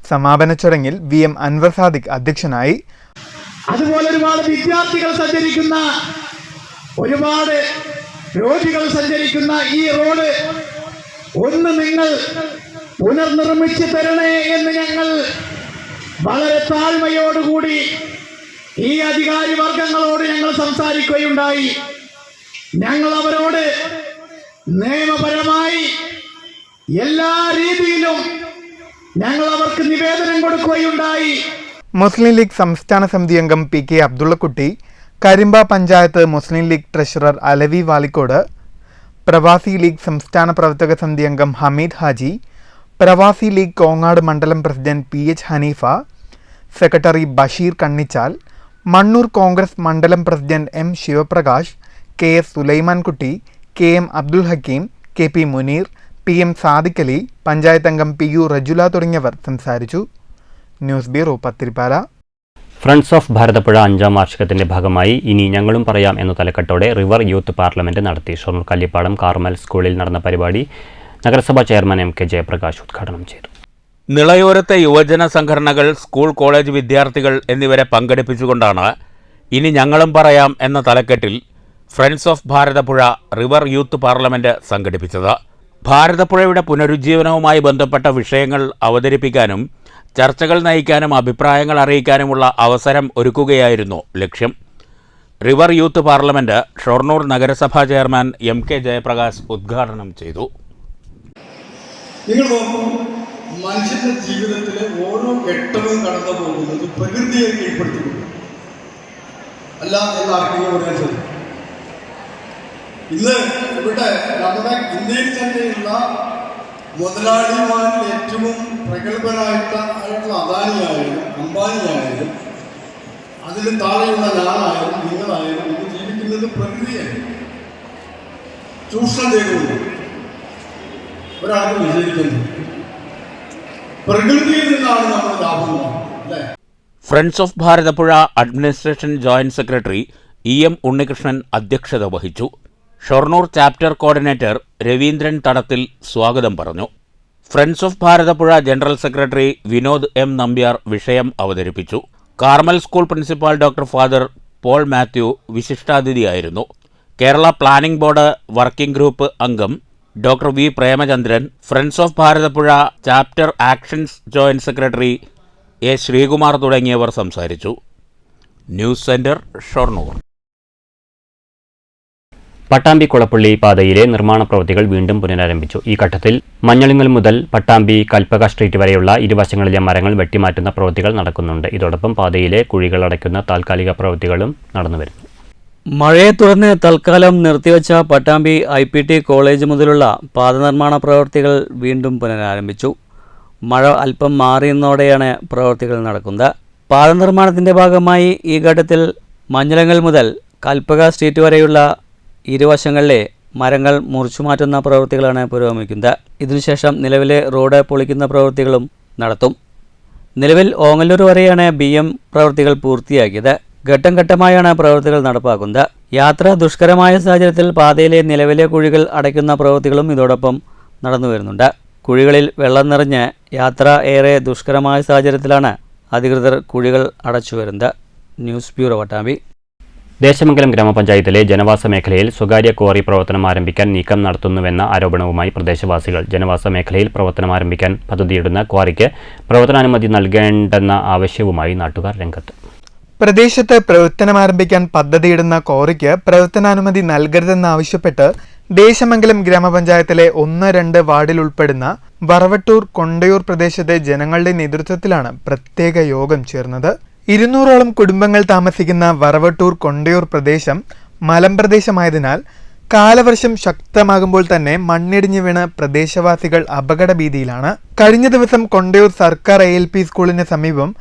സമാപന ചടങ്ങിൽ VM അൻവർ സാദിഖ് അധ്യക്ഷനായി. അതുപോലെ ഒരുപാട് വിദ്യാർത്ഥികൾ സഞ്ചരിക്കുന്ന, ഒരുപാട് രോഗികൾ സഞ്ചരിക്കുന്ന ഈ റോഡ് ഒന്ന് നിങ്ങൾ പുനർനിർമ്മിച്ചു തരണേ എന്ന് ഞങ്ങൾ വളരെ താഴ്മയോടുകൂടി ഈ അധികാരി വർഗങ്ങളോട് ഞങ്ങൾ സംസാരിക്കുകയുണ്ടായി. ഞങ്ങൾ അവരോട് നിയമപരമായി എല്ലാ രീതിയിലും ഞങ്ങൾ അവർക്ക് നിവേദനം കൊടുക്കുകയുണ്ടായി. മുസ്ലിം ലീഗ് സംസ്ഥാന സമിതി അംഗം PK അബ്ദുള്ളക്കുട്ടി, കരിമ്പ പഞ്ചായത്ത് മുസ്ലിം ലീഗ് ട്രഷറർ അലവി വാലിക്കോട്, പ്രവാസി ലീഗ് സംസ്ഥാന പ്രവർത്തക സമിതി അംഗം ഹമീദ് ഹാജി, പ്രവാസി ലീഗ് കോങ്ങാട് മണ്ഡലം president PH Haneefa, secretary Basheer Kannichal, Mannur Congress മണ്ഡലം president M Sivaprakash, KS Sulaimankutty, KM Abdul Hakkim, KP Muneer, PM Sadiq Ali, panchayat അംഗം PU റജുല തുടങ്ങിയവർ സംസാരിച്ചു. News bureau, Pathirippala. Friends of Bharathapuzha 5ാം വാർഷികത്തിന്റെ ഭാഗമായി ഇനി ഞങ്ങളും പറയാം എന്ന തലക്കെട്ടോടെ റിവർ യൂത്ത് പാർലമെന്റ് നടത്തി. ഷൊർണൂർ കല്ലിപ്പാടം കാർമൽ സ്കൂളിൽ നടന്ന പരിപാടി നഗരസഭാ ചെയർമാൻ MK ജയപ്രകാശ് ഉദ്ഘാടനം ചെയ്തു. നിളയോരത്തെ യുവജന സംഘടനകൾ, സ്കൂൾ കോളേജ് വിദ്യാർത്ഥികൾ എന്നിവരെ പങ്കെടുപ്പിച്ചുകൊണ്ടാണ് ഇനി ഞങ്ങളും പറയാം എന്ന തലക്കെട്ടിൽ friends of Bharathapuzha river youth parliament സംഘടിപ്പിച്ചത്. ഭാരതപ്പുഴയുടെ പുനരുജ്ജീവനവുമായി ബന്ധപ്പെട്ട വിഷയങ്ങൾ അവതരിപ്പിക്കാനും ചർച്ചകൾ നയിക്കാനും അഭിപ്രായങ്ങൾ അറിയിക്കാനുമുള്ള അവസരം ഒരുക്കുകയായിരുന്നു ലക്ഷ്യം. റിവർ യൂത്ത് പാർലമെന്റ് ഷൊർണൂർ നഗരസഭാ ചെയർമാൻ MK ജയപ്രകാശ് ഉദ്ഘാടനം ചെയ്തു. നിങ്ങൾ നോക്കൂ, മനുഷ്യന്റെ ജീവിതത്തിലെ ഓരോ ഘട്ടവും കടന്നു പോകുന്നത് പ്രകൃതിയെ കീഴ്പ്പെടുത്തിക്കൊണ്ടു അല്ല എന്നാർക്കെങ്കിലും പറയാൻ സാധിക്കും. ഇന്ന് ഇവിടെ നമ്മുടെ ഇന്ത്യയിൽ തന്നെയുള്ള മുതലാളിമാരിൽ ഏറ്റവും പ്രഗത്ഭനായിട്ടുള്ള അദാനിയായാലും അംബാനിയായാലും അതിന് താഴെയുള്ള ഞാനായാലും നിങ്ങളായാലും ഇത് ജീവിക്കുന്നത് പ്രകൃതിയാണ് ചൂഷണം ചെയ്തുകൊണ്ട് ഒരാൾക്ക് വിജയിക്കുന്നു. പ്രകൃതിയിൽ നിന്നാണ് നമ്മൾ ലാഭം അല്ലേ. Friends of Bharathapuzha administration joint secretary EM Unnikrishnan അധ്യക്ഷത വഹിച്ചു. ഷൊർണൂർ ചാപ്റ്റർ കോർഡിനേറ്റർ രവീന്ദ്രൻ തടത്തിൽ സ്വാഗതം പറഞ്ഞു. Friends of Bharathapuzha general secretary Vinod M Nambiar വിഷയം അവതരിപ്പിച്ചു. Carmel school principal doctor father Paul Mathew വിശിഷ്ടാതിഥിയായിരുന്നു. Kerala planning board working group അംഗം doctor V Premachandran, friends of Bharathapuzha chapter actions joint secretary A Sreekumar തുടങ്ങിയവർ സംസാരിച്ചു. News centre, Shoranur. പട്ടാമ്പി കുളപ്പള്ളി പാതയിലെ നിർമ്മാണ പ്രവൃത്തികൾ വീണ്ടും പുനരാരംഭിച്ചു. ഈ ഘട്ടത്തിൽ മഞ്ഞളിങ്ങൽ മുതൽ പട്ടാമ്പി കൽപ്പക സ്ട്രീറ്റ് വരെയുള്ള ഇരുവശങ്ങളിലെ മരങ്ങൾ വെട്ടിമാറ്റുന്ന പ്രവൃത്തികൾ നടക്കുന്നുണ്ട്. ഇതോടൊപ്പം പാതയിലെ കുഴികൾ അടയ്ക്കുന്ന താൽക്കാലിക പ്രവൃത്തികളും നടന്നുവരുന്നു. മഴയെ തുടർന്ന് തൽക്കാലം നിർത്തിവെച്ച പട്ടാമ്പി IPT കോളേജ് മുതലുള്ള പാത നിർമ്മാണ പ്രവൃത്തികൾ വീണ്ടും പുനരാരംഭിച്ചു. മഴ അല്പം മാറിയെന്നോടെയാണ് പ്രവൃത്തികൾ നടക്കുന്നത്. പാത നിർമ്മാണത്തിൻ്റെ ഭാഗമായി ഈ ഘട്ടത്തിൽ മഞ്ഞളങ്ങൽ മുതൽ കൽപ്പക സ്ട്രീറ്റ് വരെയുള്ള ഇരുവശങ്ങളിലെ മരങ്ങൾ മുറിച്ചുമാറ്റുന്ന പ്രവൃത്തികളാണ് പുരോഗമിക്കുന്നത്. ഇതിനുശേഷം നിലവിലെ റോഡ് പൊളിക്കുന്ന പ്രവൃത്തികളും നടത്തും. നിലവിൽ ഓങ്ങല്ലൂർ വരെയാണ് BM പ്രവൃത്തികൾ പൂർത്തിയാക്കിയത്. ഘട്ടം ഘട്ടമായാണ് പ്രവൃത്തികൾ നടപ്പാക്കുന്നത്. യാത്ര ദുഷ്കരമായ സാഹചര്യത്തിൽ പാതയിലെ നിലവിലെ കുഴികൾ അടയ്ക്കുന്ന പ്രവൃത്തികളും ഇതോടൊപ്പം നടന്നു വരുന്നുണ്ട്. കുഴികളിൽ വെള്ളം നിറഞ്ഞ് യാത്ര ഏറെ ദുഷ്കരമായ സാഹചര്യത്തിലാണ് അധികൃതർ കുഴികൾ അടച്ചു വരുന്നത്. News bureau Pattambi. ദേശമംഗലം ഗ്രാമപഞ്ചായത്തിലെ ജനവാസ മേഖലയിൽ സ്വകാര്യ ക്വാറി പ്രവർത്തനം ആരംഭിക്കാൻ നീക്കം നടത്തുന്നുവെന്ന ആരോപണവുമായി പ്രദേശവാസികൾ. ജനവാസ മേഖലയിൽ പ്രവർത്തനം ആരംഭിക്കാൻ പദ്ധതിയിടുന്ന ക്വാറിക്ക് പ്രവർത്തനാനുമതി നൽകേണ്ടെന്ന ആവശ്യവുമായി നാട്ടുകാർ രംഗത്ത്. പ്രദേശത്ത് പ്രവർത്തനമാരംഭിക്കാൻ പദ്ധതിയിടുന്ന ക്വാറിക്ക് പ്രവർത്തനാനുമതി നൽകരുതെന്നാവശ്യപ്പെട്ട് ദേശമംഗലം ഗ്രാമപഞ്ചായത്തിലെ 1-2 വാർഡിൽ ഉൾപ്പെടുന്ന വറവട്ടൂർ കൊണ്ടയൂർ പ്രദേശത്തെ ജനങ്ങളുടെ നേതൃത്വത്തിലാണ് പ്രത്യേക യോഗം ചേർന്നത്. 200ഓളം കുടുംബങ്ങൾ താമസിക്കുന്ന വറവട്ടൂർ കൊണ്ടയൂർ പ്രദേശം മലമ്പ്രദേശമായതിനാൽ കാലവർഷം ശക്തമാകുമ്പോൾ തന്നെ മണ്ണിടിഞ്ഞു വീണ് പ്രദേശവാസികൾ അപകടഭീതിയിലാണ്. കഴിഞ്ഞ ദിവസം കൊണ്ടയൂർ സർക്കാർ ALP സ്കൂളിന് സമീപം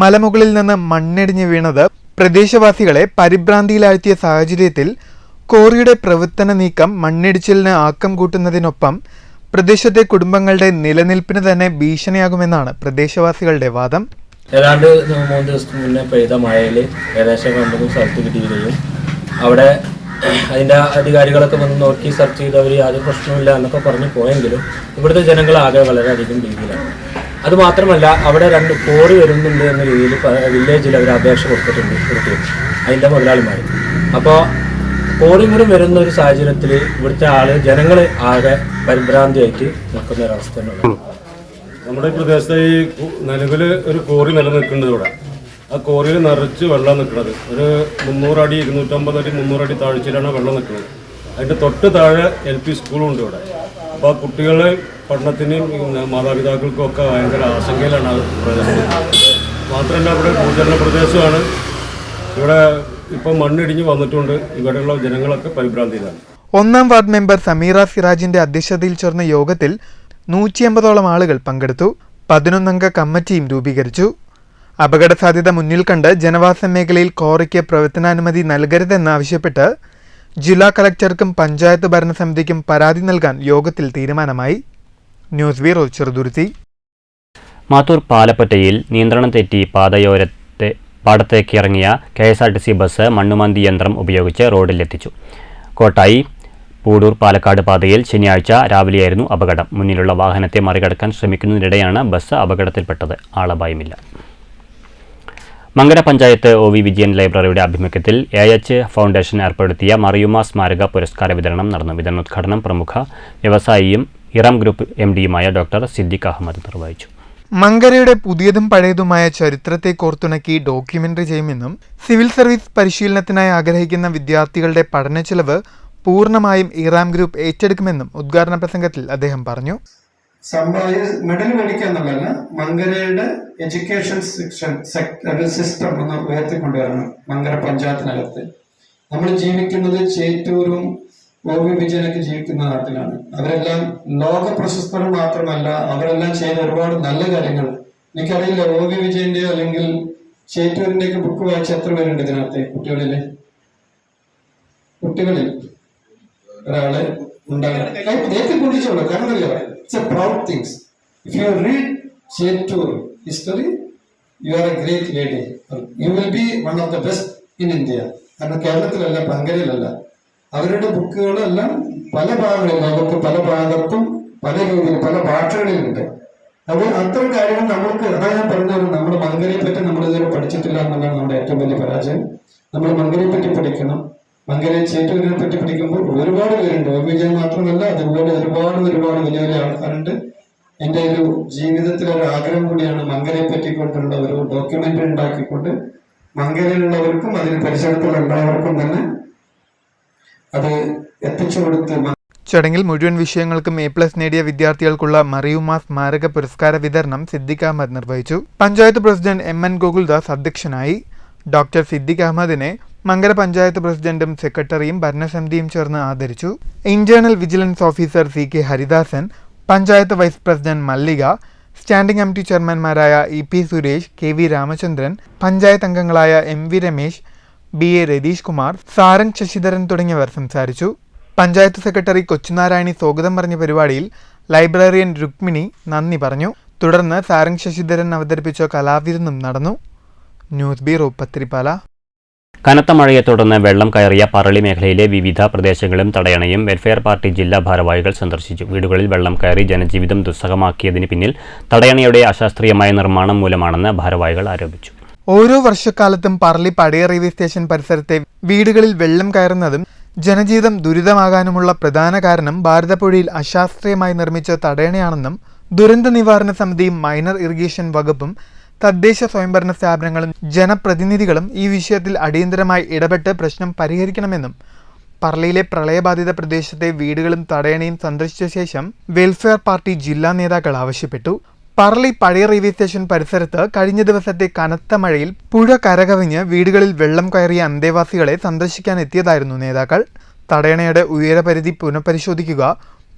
മലമുകളിൽ നിന്ന് മണ്ണിടിഞ്ഞു വീണത് പ്രദേശവാസികളെ പരിഭ്രാന്തിയിലാഴ്ത്തിയ സാഹചര്യത്തിൽ ക്വാറിയുടെ പ്രവർത്തന നീക്കം മണ്ണിടിച്ചിലിന് ആക്കം കൂട്ടുന്നതിനൊപ്പം പ്രദേശത്തെ കുടുംബങ്ങളുടെ നിലനിൽപ്പിന് തന്നെ ഭീഷണിയാകുമെന്നാണ് പ്രദേശവാസികളുടെ വാദം. ഏതാണ്ട് 3 ദിവസത്തിന് മുന്നേ പെയ്ത മഴയിൽ ഏകദേശം 2 സ്ഥലത്ത് കിട്ടിയിരിക്കുകയും അവിടെ അതിൻ്റെ അധികാരികളൊക്കെ വന്ന് നോക്കി സെർച്ച് ചെയ്തവർ യാതൊരു പ്രശ്നമില്ല എന്നൊക്കെ പറഞ്ഞു പോയെങ്കിലും ഇവിടുത്തെ ജനങ്ങളാകെ വളരെയധികം ഭീതിയിലാണ്. അതുമാത്രമല്ല അവിടെ 2 ക്വാറി വരുന്നുണ്ട് എന്ന രീതിയിൽ വില്ലേജിൽ അവർ അപേക്ഷ കൊടുത്തിട്ടുണ്ട് അതിൻ്റെ മുതലാളിമാർ. അപ്പോൾ ക്വാറി കൂടി വരുന്ന ഒരു സാഹചര്യത്തിൽ ഇവിടുത്തെ ജനങ്ങൾ ആകെ പരിഭ്രാന്തിയായിട്ട് നിൽക്കുന്ന ഒരവസ്ഥയാണ്. നമ്മുടെ ഈ പ്രദേശത്ത് ഈ നിലവിൽ ഒരു ക്വാറി നിലനിൽക്കുന്നത് ഇവിടെ. ആ ക്വാറിയിൽ നിറച്ച് വെള്ളം നിൽക്കുന്നത് ഒരു 300 അടി 250 അടി 300 അടി താഴ്ചയിലാണ് വെള്ളം നിൽക്കുന്നത്. അതിൻ്റെ തൊട്ട് താഴെ LP സ്കൂളും ഉണ്ട് ഇവിടെ. അപ്പോൾ ആ കുട്ടികളെ പഠനത്തിനും മാതാപിതാക്കൾക്കും ഒക്കെ ഭയങ്കര ആശങ്കയിലാണ് ആ പ്രദേശത്ത്. മാത്രമല്ല ഇവിടെ ഭൂചലന പ്രദേശമാണ്. ഇവിടെ ഇപ്പം മണ്ണിടിഞ്ഞ് വന്നിട്ടുണ്ട്. ഇവിടെയുള്ള ജനങ്ങളൊക്കെ പരിഭ്രാന്തിയിലാണ്. 1-ാം വാർഡ് മെമ്പർ സമീറ സിറാജിന്റെ അധ്യക്ഷതയിൽ ചേർന്ന യോഗത്തിൽ 150ഓളം ആളുകൾ പങ്കെടുത്തു. 11-അംഗ കമ്മിറ്റിയും രൂപീകരിച്ചു. അപകട സാധ്യത മുന്നിൽ കണ്ട് ജനവാസ മേഖലയിൽ ക്വാറിക്ക് പ്രവർത്തനാനുമതി നൽകരുതെന്നാവശ്യപ്പെട്ട് ജില്ലാ കളക്ടർക്കും പഞ്ചായത്ത് ഭരണസമിതിക്കും പരാതി നൽകാൻ യോഗത്തിൽ തീരുമാനമായി. News bureau Cheruthuruthy. മാത്തൂർ പാലപ്പറ്റയിൽ നിയന്ത്രണം തെറ്റി പാടത്തേക്ക് ഇറങ്ങിയ KSRTC ബസ് മണ്ണുമാന്തി യന്ത്രം ഉപയോഗിച്ച് റോഡിലെത്തിച്ചു. കോട്ടായി പൂടൂർ പാലക്കാട് പാതയിൽ ശനിയാഴ്ച രാവിലെയായിരുന്നു അപകടം. മുന്നിലുള്ള വാഹനത്തെ മറികടക്കാൻ ശ്രമിക്കുന്നതിനിടെയാണ് ബസ് അപകടത്തിൽപ്പെട്ടത്. ആളപായമില്ല. മങ്കര പഞ്ചായത്ത് OV വിജയൻ ലൈബ്രറിയുടെ ആഭിമുഖ്യത്തിൽ AH ഫൗണ്ടേഷൻ ഏർപ്പെടുത്തിയ മറിയുമ സ്മാരക പുരസ്കാര വിതരണം നടന്നു. വിതരണോദ്ഘാടനം പ്രമുഖ വ്യവസായിയും ഇറാം ഗ്രൂപ്പ് MD-യുമായ ഡോക്ടർ സിദ്ദിഖ് അഹമ്മദ് നിർവഹിച്ചു. മങ്കരയുടെ പുതിയതും പഴയതുമായ ചരിത്രത്തെ കോർത്തിണക്കി ഡോക്യുമെന്ററി ചെയ്യുമെന്നും സിവിൽ സർവീസ് പരിശീലനത്തിനായി ആഗ്രഹിക്കുന്ന വിദ്യാർത്ഥികളുടെ പഠന ചെലവ് പൂർണ്ണമായും ഇറാം ഗ്രൂപ്പ് ഏറ്റെടുക്കുമെന്നും ഉദ്ഘാടന പ്രസംഗത്തിൽ അദ്ദേഹം പറഞ്ഞു. മെഡൽ മേടിക്കുക എന്നുള്ളതല്ല, മങ്കരയുടെ എഡ്യൂക്കേഷൻ സിസ്റ്റം ഒന്ന് ഉയർത്തിക്കൊണ്ടുവരണം. മങ്കര പഞ്ചായത്തിനകത്ത് നമ്മൾ ജീവിക്കുന്നത് ചേറ്റൂരും OV വിജയനൊക്കെ ജീവിക്കുന്ന നാട്ടിലാണ്. അവരെല്ലാം ലോക പ്രശസ്തരും മാത്രമല്ല, അവരെല്ലാം ചെയ്ത ഒരുപാട് നല്ല കാര്യങ്ങൾ. എനിക്കറിയില്ല OV വിജയന്റെയോ അല്ലെങ്കിൽ ചേറ്റൂരിന്റെ ഒക്കെ ബുക്ക് വായിച്ച എത്ര പേരുണ്ട് ഇതിനകത്ത്? കുട്ടികളിൽ ഒരാള് ഉണ്ടാകും. കാരണം it's a proud things. If you read Chetur history, you are a great lady. You will be one of the best in India. കാരണം കേരളത്തിലല്ല, പങ്കരയിലല്ല. അവരുടെ ബുക്കുകളെല്ലാം പല ഭാഗങ്ങളിൽ, ലോകത്ത് പല ഭാഗത്തും പല രീതിയിൽ പല ഭാഷകളിലുണ്ട്. അപ്പോൾ അത്തരം കാര്യങ്ങൾ നമ്മൾക്ക്, അതാണ് ഞാൻ പറഞ്ഞത്, നമ്മുടെ മങ്കരയെ പറ്റി നമ്മൾ ഇതുവരെ പഠിച്ചിട്ടില്ല എന്നുള്ളതാണ് നമ്മുടെ ഏറ്റവും വലിയ പരാജയം. നമ്മൾ മങ്കരയെ പറ്റി പഠിക്കണം. മങ്കര ചേറ്റൂരിനെ പറ്റി പഠിക്കുമ്പോൾ ഒരുപാട് പേരുണ്ട്. OV വിജയൻ മാത്രമല്ല, അതുപോലെ ഒരുപാട് വലിയ വലിയ ആൾക്കാരുണ്ട്. എൻ്റെ ഒരു ജീവിതത്തിലെ ഒരു ആഗ്രഹം കൂടിയാണ് മങ്കരയെ പറ്റിക്കൊണ്ടുള്ള ഒരു ഡോക്യുമെന്ററി ഉണ്ടാക്കിക്കൊണ്ട് മങ്കരയിലുള്ളവർക്കും അതിന് പരിസരത്തുള്ള എല്ലാവർക്കും തന്നെ അത് എത്തിച്ചു കൊടുത്ത്. ചടങ്ങിൽ മുഴുവൻ വിഷയങ്ങൾക്കും A+ നേടിയ വിദ്യാർത്ഥികൾക്കുള്ള മറിയുമ സ്മാരക പുരസ്കാര വിതരണം സിദ്ദിഖ് അഹമ്മദ് നിർവഹിച്ചു. പഞ്ചായത്ത് പ്രസിഡന്റ് MN ഗോകുൽദാസ് അധ്യക്ഷനായി. ഡോക്ടർ സിദ്ദിഖ് അഹമ്മദിനെ മങ്കര പഞ്ചായത്ത് പ്രസിഡന്റും സെക്രട്ടറിയും ഭരണസമിതിയും ചേർന്ന് ആദരിച്ചു. Internal vigilance officer CK Haridasan, panchayat vice president Mallika, standing committee ചെയർമാൻമാരായ EP സുരേഷ്, KV രാമചന്ദ്രൻ, പഞ്ചായത്ത് അംഗങ്ങളായ MV രമേശ്, BA രതീഷ് കുമാർ, സാരംഗ് ശശിധരൻ തുടങ്ങിയവർ സംസാരിച്ചു. പഞ്ചായത്ത് സെക്രട്ടറി കൊച്ചുനാരായണി സ്വാഗതം പറഞ്ഞ പരിപാടിയിൽ ലൈബ്രറിയൻ രുക്മിണി നന്ദി പറഞ്ഞു. തുടർന്ന് സാരംഗ് ശശിധരൻ അവതരിപ്പിച്ച കലാവിരുന്നും നടന്നു. News bureau, Pathirippala. കനത്ത മഴയെ തുടർന്ന് വെള്ളം കയറിയ പറളി മേഖലയിലെ വിവിധ പ്രദേശങ്ങളും തടയണയും വെൽഫെയർ പാർട്ടി ജില്ലാ ഭാരവാഹികൾ സന്ദർശിച്ചു. വീടുകളിൽ വെള്ളം കയറി ജനജീവിതം ദുസ്സഹമാക്കിയതിന് പിന്നിൽ തടയണയുടെ അശാസ്ത്രീയമായ നിർമ്മാണം മൂലമാണെന്ന് ഭാരവാഹികൾ ആരോപിച്ചു. ഓരോ വർഷക്കാലത്തും പറളി പഴയ റെയിൽവേ സ്റ്റേഷൻ പരിസരത്തെ വീടുകളിൽ വെള്ളം കയറുന്നതും ജനജീവിതം ദുരിതമാകാനുമുള്ള പ്രധാന കാരണം ഭാരതപ്പുഴയിൽ അശാസ്ത്രീയമായി നിർമ്മിച്ച തടയണയാണെന്നും ദുരന്ത നിവാരണ സമിതിയും മൈനർ ഇറിഗേഷൻ വകുപ്പും തദ്ദേശ സ്വയംഭരണ സ്ഥാപനങ്ങളും ജനപ്രതിനിധികളും ഈ വിഷയത്തിൽ അടിയന്തരമായി ഇടപെട്ട് പ്രശ്നം പരിഹരിക്കണമെന്നും പറളിയിലെ പ്രളയബാധിത പ്രദേശത്തെ വീടുകളും തടയണയും സന്ദർശിച്ച ശേഷം വെൽഫെയർ പാർട്ടി ജില്ലാ നേതാക്കൾ ആവശ്യപ്പെട്ടു. പറളി പഴയ റെയിൽവേ സ്റ്റേഷൻ പരിസരത്ത് കഴിഞ്ഞ ദിവസത്തെ കനത്ത മഴയിൽ പുഴ കരകവിഞ്ഞ് വീടുകളിൽ വെള്ളം കയറിയ അന്തേവാസികളെ സന്ദർശിക്കാൻ എത്തിയതായിരുന്നു നേതാക്കൾ. തടയണയുടെ ഉയരപരിധി പുനഃപരിശോധിക്കുക,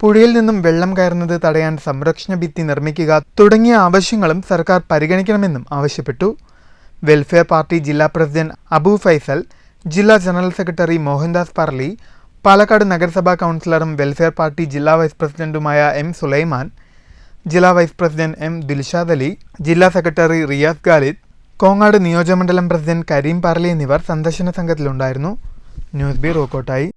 പുഴയിൽ നിന്നും വെള്ളം കയറുന്നത് തടയാൻ സംരക്ഷണ ഭിത്തി നിർമ്മിക്കുക തുടങ്ങിയ ആവശ്യങ്ങളും സർക്കാർ പരിഗണിക്കണമെന്നും ആവശ്യപ്പെട്ടു. വെൽഫെയർ പാർട്ടി ജില്ലാ പ്രസിഡന്റ് അബു ഫൈസൽ, ജില്ലാ ജനറൽ സെക്രട്ടറി മോഹൻദാസ് പറളി, പാലക്കാട് നഗരസഭാ കൗൺസിലറും വെൽഫെയർ പാർട്ടി ജില്ലാ വൈസ് പ്രസിഡന്റുമായ M സുലൈമാൻ, ജില്ലാ vice president M Dilshad Ali, ജില്ലാ സെക്രട്ടറി റിയാസ് ഖാലിദ്, കോങ്ങാട് നിയോജകമണ്ഡലം പ്രസിഡന്റ് കരീം പറളി എന്നിവർ സന്ദർശന സംഘത്തിലുണ്ടായിരുന്നു. News bureau, Kottayi.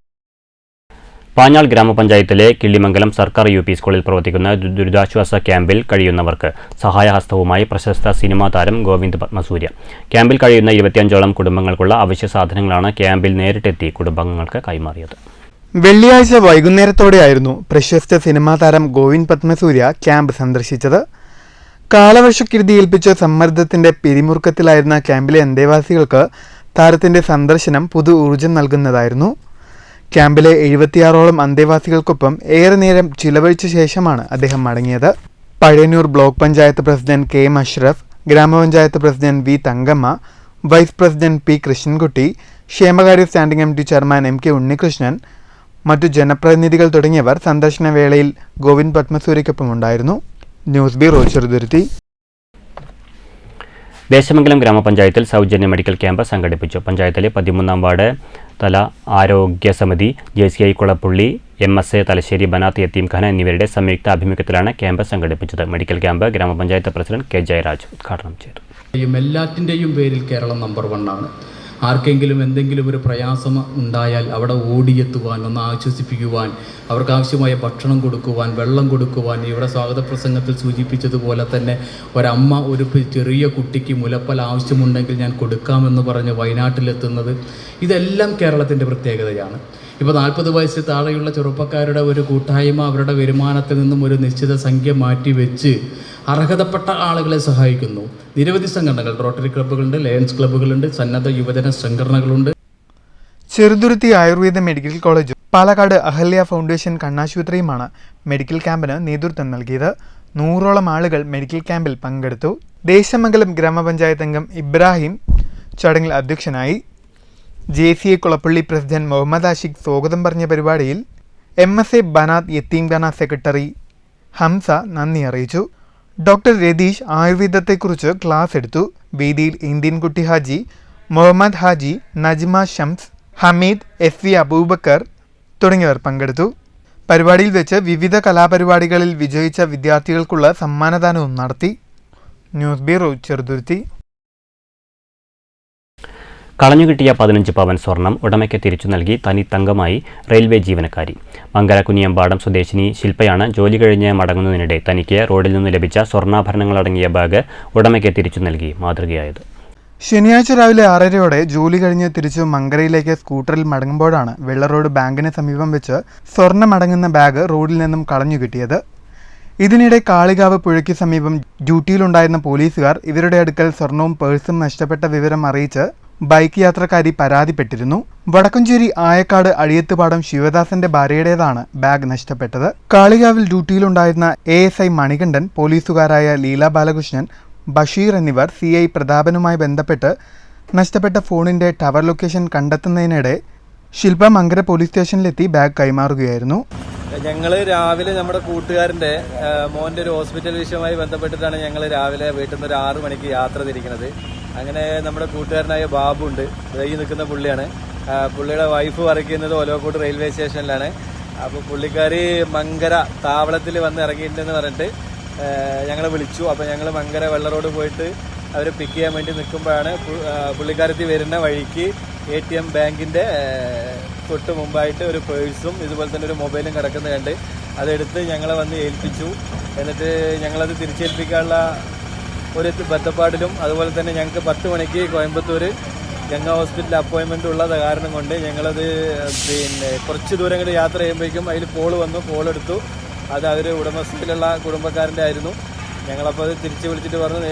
പാഞ്ഞാൾ ഗ്രാമപഞ്ചായത്തിലെ കിള്ളിമംഗലം സർക്കാർ UP സ്കൂളിൽ പ്രവർത്തിക്കുന്ന ദുരിതാശ്വാസ ക്യാമ്പിൽ കഴിയുന്നവർക്ക് സഹായഹസ്തവുമായി പ്രശസ്ത സിനിമാ താരം ഗോവിന്ദ് പത്മസൂര്യ. ക്യാമ്പിൽ കഴിയുന്ന 25ഓളം കുടുംബങ്ങൾക്കുള്ള അവശ്യ സാധനങ്ങളാണ് ക്യാമ്പിൽ നേരിട്ടെത്തി കുടുംബാംഗങ്ങൾക്ക് കൈമാറിയത്. വെള്ളിയാഴ്ച വൈകുന്നേരത്തോടെയായിരുന്നു പ്രശസ്ത സിനിമാ താരം ഗോവിന്ദ് പത്മസൂര്യ ക്യാമ്പ് സന്ദർശിച്ചത്. കാലവർഷക്കെടുതി ഏൽപ്പിച്ച സമ്മർദ്ദത്തിന്റെ പിരിമുറുക്കത്തിലായിരുന്ന ക്യാമ്പിലെ അന്തേവാസികൾക്ക് താരത്തിന്റെ സന്ദർശനം പുതു ഊർജം നൽകുന്നതായിരുന്നു. ക്യാമ്പിലെ 76ഓളം അന്തേവാസികൾക്കൊപ്പം ഏറെ നേരം ചിലവഴിച്ച ശേഷമാണ് അദ്ദേഹം മടങ്ങിയത്. Pazhayannur block panchayat president KM Ashraf, ഗ്രാമപഞ്ചായത്ത് president V Thankamma, vice president P Krishnankutty, ക്ഷേമകാര്യ standing committee chairman MK Unnikrishnan, മറ്റു ജനപ്രതിനിധികൾ തുടങ്ങിയവർ സന്ദർശന വേളയിൽ ഗോവിന്ദ് പത്മസൂര്യയ്ക്കൊപ്പം ഉണ്ടായിരുന്നു. News bureau, Cheruthuruthy. ദേശമംഗലം ഗ്രാമപഞ്ചായത്തിൽ സൗജന്യ മെഡിക്കൽ ക്യാമ്പ് സംഘടിപ്പിച്ചു. പഞ്ചായത്തിലെ 13ാം വാർഡ് തല ആരോഗ്യ സമിതി, JCI കുളപ്പുള്ളി, MSA തലശ്ശേരി, ബനാത്ത് യത്തീംഖാന എന്നിവരുടെ സംയുക്ത ആഭിമുഖ്യത്തിലാണ് ക്യാമ്പ് സംഘടിപ്പിച്ചത്. മെഡിക്കൽ ക്യാമ്പ് ഗ്രാമപഞ്ചായത്ത് പ്രസിഡന്റ് K ജയരാജ് ഉദ്ഘാടനം ചെയ്തു. എല്ലാറ്റിൻ്റെയും പേരിൽ കേരളം നമ്പർ 1 ആണ്. ആർക്കെങ്കിലും എന്തെങ്കിലും ഒരു പ്രയാസം ഉണ്ടായാൽ അവിടെ ഓടിയെത്തുവാൻ, ഒന്ന് ആശ്വസിപ്പിക്കുവാൻ, അവർക്ക് ആവശ്യമായ ഭക്ഷണം കൊടുക്കുവാൻ, വെള്ളം കൊടുക്കുവാൻ, ഇവിടെ സ്വാഗത പ്രസംഗത്തിൽ സൂചിപ്പിച്ചതുപോലെ തന്നെ ഒരമ്മ ഒരു ചെറിയ കുട്ടിക്ക് മുലപ്പാൽ ആവശ്യമുണ്ടെങ്കിൽ ഞാൻ കൊടുക്കാമെന്ന് പറഞ്ഞ് വയനാട്ടിലെത്തുന്നത്, ഇതെല്ലാം കേരളത്തിൻ്റെ പ്രത്യേകതയാണ്. ഇപ്പോൾ 40 വയസ്സിൽ താഴെയുള്ള ചെറുപ്പക്കാരുടെ ഒരു കൂട്ടായ്മ അവരുടെ വരുമാനത്തിൽ നിന്നും ഒരു നിശ്ചിത സംഖ്യ മാറ്റിവെച്ച് അർഹതപ്പെട്ട ആളുകളെ സഹായിക്കുന്നു. നിരവധി സംഘടനകൾ, റോട്ടറി ക്ലബ്ബുകളുണ്ട്, ലയൺസ് ക്ലബ്ബുകളുണ്ട്, സന്നദ്ധ യുവജന സംഘടനകളുണ്ട്. ചെറുതുരുത്തി ആയുർവേദ മെഡിക്കൽ കോളേജും പാലക്കാട് അഹല്യ ഫൗണ്ടേഷൻ കണ്ണാശുപത്രിയുമാണ് മെഡിക്കൽ ക്യാമ്പിന് നേതൃത്വം നൽകിയത്. 100ഓളം ആളുകൾ മെഡിക്കൽ ക്യാമ്പിൽ പങ്കെടുത്തു. ദേശമംഗലം ഗ്രാമപഞ്ചായത്ത് അംഗം ഇബ്രാഹിം ചടങ്ങിൽ അധ്യക്ഷനായി. JCI കുളപ്പള്ളി പ്രസിഡന്റ് മുഹമ്മദ് ആഷിഖ് സ്വാഗതം പറഞ്ഞ പരിപാടിയിൽ MSA ബനാത്ത് യത്തീംഖാന സെക്രട്ടറി ഹംസ നന്ദി അറിയിച്ചു. ഡോക്ടർ രതീഷ് ആയുർവേദത്തെക്കുറിച്ച് ക്ലാസ് എടുത്തു. വേദിയിൽ ഇന്ത്യൻ കുട്ടി ഹാജി, മുഹമ്മദ് ഹാജി, നജ്മ ഷംസ്, ഹമീദ്, SV അബൂബക്കർ തുടങ്ങിയവർ പങ്കെടുത്തു. പരിപാടിയിൽ വെച്ച് വിവിധ കലാപരിപാടികളിൽ വിജയിച്ച വിദ്യാർത്ഥികൾക്കുള്ള സമ്മാനദാനവും നടത്തി. News bureau, Cheruthuruthy. കളഞ്ഞുകിട്ടിയ 15 പവൻ സ്വർണം ഉടമയ്ക്ക് തിരിച്ചു നൽകി തനി തങ്കമായി റെയിൽവേ ജീവനക്കാരി. മങ്കര കുനിയമ്പാടം സ്വദേശിനി ശില്പയാണ് ജോലി കഴിഞ്ഞ് മടങ്ങുന്നതിനിടെ തനിക്ക് റോഡിൽ നിന്ന് ലഭിച്ച സ്വർണ്ണാഭരണങ്ങളടങ്ങിയ ബാഗ് ഉടമയ്ക്ക് തിരിച്ചു നൽകി മാതൃകയായത്. ശനിയാഴ്ച രാവിലെ 6:30യോടെ ജോലി കഴിഞ്ഞ് തിരിച്ചു മങ്കരയിലേക്ക് സ്കൂട്ടറിൽ മടങ്ങുമ്പോഴാണ് വെള്ളറോഡ് ബാങ്കിന് സമീപം വെച്ച് സ്വർണ്ണമടങ്ങുന്ന ബാഗ് റോഡിൽ നിന്നും കളഞ്ഞു കിട്ടിയത്. ഇതിനിടെ കാളികാവ് പുഴയ്ക്ക് സമീപം ഡ്യൂട്ടിയിലുണ്ടായിരുന്ന പോലീസുകാർ ഇവരുടെ അടുക്കൽ സ്വർണവും പേഴ്സും നഷ്ടപ്പെട്ട വിവരം അറിയിച്ച് ബൈക്ക് യാത്രക്കാരി പരാതിപ്പെട്ടിരുന്നു. വടക്കഞ്ചേരി ആയക്കാട് അഴിയത്തുപാടം ശിവദാസന്റെ ഭാര്യയുടേതാണ് ബാഗ് നഷ്ടപ്പെട്ടത്. കാളികാവിൽ ഡ്യൂട്ടിയിലുണ്ടായിരുന്ന ASI മണികണ്ഠൻ, പോലീസുകാരായ ലീല ബാലകൃഷ്ണൻ, ബഷീർ എന്നിവർ CI പ്രതാപനുമായി ബന്ധപ്പെട്ട് നഷ്ടപ്പെട്ട ഫോണിന്റെ ടവർ ലൊക്കേഷൻ കണ്ടെത്തുന്നതിനിടെ ശില്പ മങ്കര പോലീസ് സ്റ്റേഷനിലെത്തി ബാഗ് കൈമാറുകയായിരുന്നു. ഞങ്ങൾ രാവിലെ നമ്മുടെ കൂട്ടുകാരൻ്റെ മോൻ്റെ ഒരു ഹോസ്പിറ്റൽ വിഷയവുമായി ബന്ധപ്പെട്ടിട്ടാണ് ഞങ്ങൾ രാവിലെ വീട്ടിൽ നിന്ന് ഒരു 6 മണിക്ക് യാത്ര തിരിക്കുന്നത്. അങ്ങനെ നമ്മുടെ കൂട്ടുകാരനായ ബാബു ഉണ്ട്, ഈ നിൽക്കുന്ന പുള്ളിയാണ്. പുള്ളിയുടെ വൈഫ് വർക്ക് ചെയ്യുന്നത് ഒലോക്കോട് റെയിൽവേ സ്റ്റേഷനിലാണ്. അപ്പോൾ പുള്ളിക്കാരി മങ്കര താവളത്തിൽ വന്ന് ഇറങ്ങിയിട്ടുണ്ടെന്ന് പറഞ്ഞിട്ട് ഞങ്ങളെ വിളിച്ചു. അപ്പോൾ ഞങ്ങൾ മങ്കര വെള്ള റോഡ് പോയിട്ട് അവരെ പിക്ക് ചെയ്യാൻ വേണ്ടി നിൽക്കുമ്പോഴാണ് പുള്ളിക്കാരത്തി വരുന്ന വഴിക്ക് ATM ബാങ്കിൻ്റെ തൊട്ട് മുമ്പായിട്ട് ഒരു പേഴ്സും ഇതുപോലെ തന്നെ ഒരു മൊബൈലും കിടക്കുന്നത് കണ്ട് അതെടുത്ത് ഞങ്ങളെ വന്ന് ഏൽപ്പിച്ചു. എന്നിട്ട് ഞങ്ങളത് തിരിച്ചേൽപ്പിക്കാനുള്ള ഒരു ബന്ധപ്പാടിലും അതുപോലെ തന്നെ ഞങ്ങൾക്ക് 10 മണിക്ക് കോയമ്പത്തൂർ ഗംഗാ ഹോസ്പിറ്റലിൽ അപ്പോയിൻമെൻ്റ് ഉള്ളത് കാരണം കൊണ്ട് ഞങ്ങളത് കുറച്ച് ദൂരം കൂടി യാത്ര ചെയ്യുമ്പോഴേക്കും അതിൽ കോൾ വന്നു. കോൾ എടുത്തു. അത് അവർ ഉടമസ്ഥയിലുള്ള കുടുംബക്കാരൻ്റെ ആയിരുന്നു. ഞങ്ങളപ്പോൾ അത് തിരിച്ച് വിളിച്ചിട്ട് പറഞ്ഞു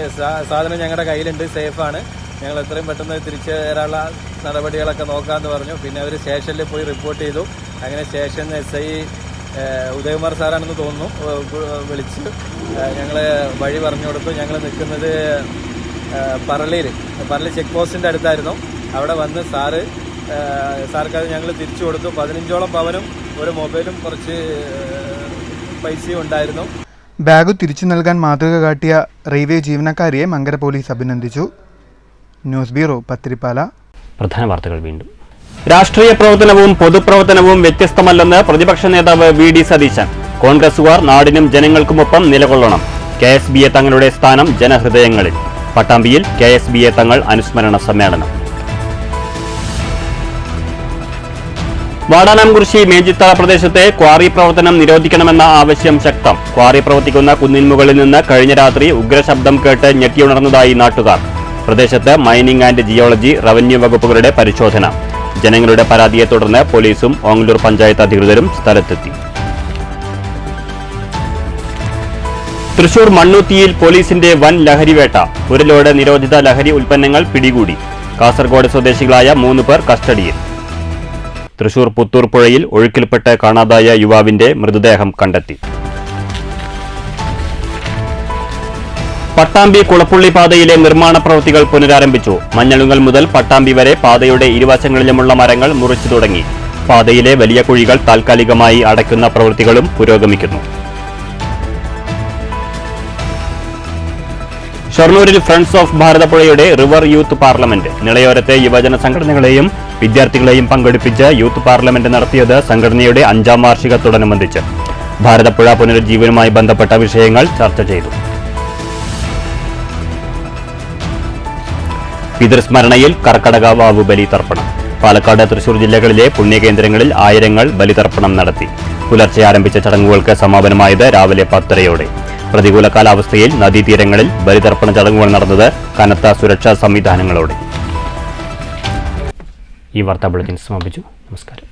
സാധനം ഞങ്ങളുടെ കയ്യിലുണ്ട്, സേഫാണ്, ഞങ്ങൾ എത്രയും പെട്ടെന്ന് തിരിച്ചു തരാനുള്ള നടപടികളൊക്കെ നോക്കാമെന്ന് പറഞ്ഞു. പിന്നെ അവർ സ്റ്റേഷനിൽ പോയി റിപ്പോർട്ട് ചെയ്തു. അങ്ങനെ സ്റ്റേഷനിൽ SI ഉദയകുമാർ സാറാണെന്ന് തോന്നുന്നു വിളിച്ച് ഞങ്ങൾ വഴി പറഞ്ഞു കൊടുത്തു. ഞങ്ങൾ നിൽക്കുന്നത് പറളി ചെക്ക് പോസ്റ്റിൻ്റെ അടുത്തായിരുന്നു. അവിടെ വന്ന് സാർക്ക് അത് ഞങ്ങൾ തിരിച്ചു കൊടുത്തു. 15ഓളം പവനും ഒരു മൊബൈലും കുറച്ച് പൈസയും ഉണ്ടായിരുന്നു. ബാഗ് തിരിച്ചു നൽകാൻ മാതൃക കാട്ടിയ റെയിൽവേ ജീവനക്കാരിയെ മങ്കര പോലീസ് അഭിനന്ദിച്ചു. News bureau, Pathirippala. പ്രധാന വാർത്തകൾ വീണ്ടും. രാഷ്ട്രീയ പ്രവർത്തനവും പൊതുപ്രവർത്തനവും വ്യത്യസ്തമല്ലെന്ന് പ്രതിപക്ഷ നേതാവ് VD സതീശൻ. കോൺഗ്രസുകാർ നാടിനും ജനങ്ങൾക്കുമൊപ്പം നിലകൊള്ളണം. KSBA തങ്ങളുടെ സ്ഥാനം ജനഹൃദയങ്ങളിൽ. പട്ടാമ്പിയിൽ KSBA തങ്ങൾ അനുസ്മരണ സമ്മേളനം. വാടാനാംകുറിശി മേജിത്തറ പ്രദേശത്തെ ക്വാറി പ്രവർത്തനം നിരോധിക്കണമെന്ന ആവശ്യം ശക്തം. ക്വാറി പ്രവർത്തിക്കുന്ന കുന്നിൻ മുകളിൽ നിന്ന് കഴിഞ്ഞ രാത്രി ഉഗ്രശബ്ദം കേട്ട് ഞെട്ടിയുണർന്നതായി നാട്ടുകാർ. പ്രദേശത്ത് മൈനിംഗ് ആൻഡ് ജിയോളജി, റവന്യൂ വകുപ്പുകളുടെ പരിശോധന. ജനങ്ങളുടെ പരാതിയെ തുടർന്ന് പോലീസും ഓങ്ങല്ലൂർ പഞ്ചായത്ത് അധികൃതരും സ്ഥലത്തെത്തി. തൃശൂർ മണ്ണുത്തിയിൽ പോലീസിന്റെ വൻ ലഹരിവേട്ട. ഒരു ലോഡ് നിരോധിത ലഹരി ഉൽപ്പന്നങ്ങൾ പിടികൂടി. കാസർഗോഡ് സ്വദേശികളായ 3 പേർ കസ്റ്റഡിയിൽ. തൃശൂർ പുത്തൂർ പുഴയിൽ ഒഴുക്കിൽപ്പെട്ട് കാണാതായ യുവാവിന്റെ മൃതദേഹം കണ്ടെത്തി. പട്ടാമ്പി കുളപ്പുള്ളി പാതയിലെ നിർമ്മാണ പ്രവൃത്തികൾ പുനരാരംഭിച്ചു. മഞ്ഞളുങ്ങൽ മുതൽ പട്ടാമ്പി വരെ പാതയുടെ ഇരുവശങ്ങളിലുമുള്ള മരങ്ങൾ മുറിച്ചു തുടങ്ങി. പാതയിലെ വലിയ കുഴികൾ താൽക്കാലികമായി അടയ്ക്കുന്ന പ്രവൃത്തികളും പുരോഗമിക്കുന്നു. ഷൊർണൂരിൽ ഫ്രണ്ട്സ് ഓഫ് ഭാരതപ്പുഴയുടെ റിവർ യൂത്ത് പാർലമെന്റ്. നിളയോരത്തെ യുവജന സംഘടനകളെയും വിദ്യാർത്ഥികളെയും പങ്കെടുപ്പിച്ച് യൂത്ത് പാർലമെന്റ് നടത്തിയത് സംഘടനയുടെ 5ാം വാർഷികത്തോടനുബന്ധിച്ച്. ഭാരതപ്പുഴ പുനരുജ്ജീവനുമായി ബന്ധപ്പെട്ട വിഷയങ്ങൾ ചർച്ച ചെയ്തു. പിതൃസ്മരണയിൽ കർക്കടക വാവ് ബലിതർപ്പണം. പാലക്കാട്, തൃശൂർ ജില്ലകളിലെ പുണ്യകേന്ദ്രങ്ങളിൽ ആയിരങ്ങൾ ബലിതർപ്പണം നടത്തി. പുലർച്ചെ ആരംഭിച്ച ചടങ്ങുകൾക്ക് സമാപനമായത് രാവിലെ 10:30യോടെ. പ്രതികൂല കാലാവസ്ഥയിൽ നദീതീരങ്ങളിൽ ബലിതർപ്പണ ചടങ്ങുകൾ നടന്നത് കനത്ത സുരക്ഷാ സംവിധാനങ്ങളോടെ. ഈ വാർത്താ ബുള്ളറ്റിൻ സമാപിച്ചു. നമസ്കാരം.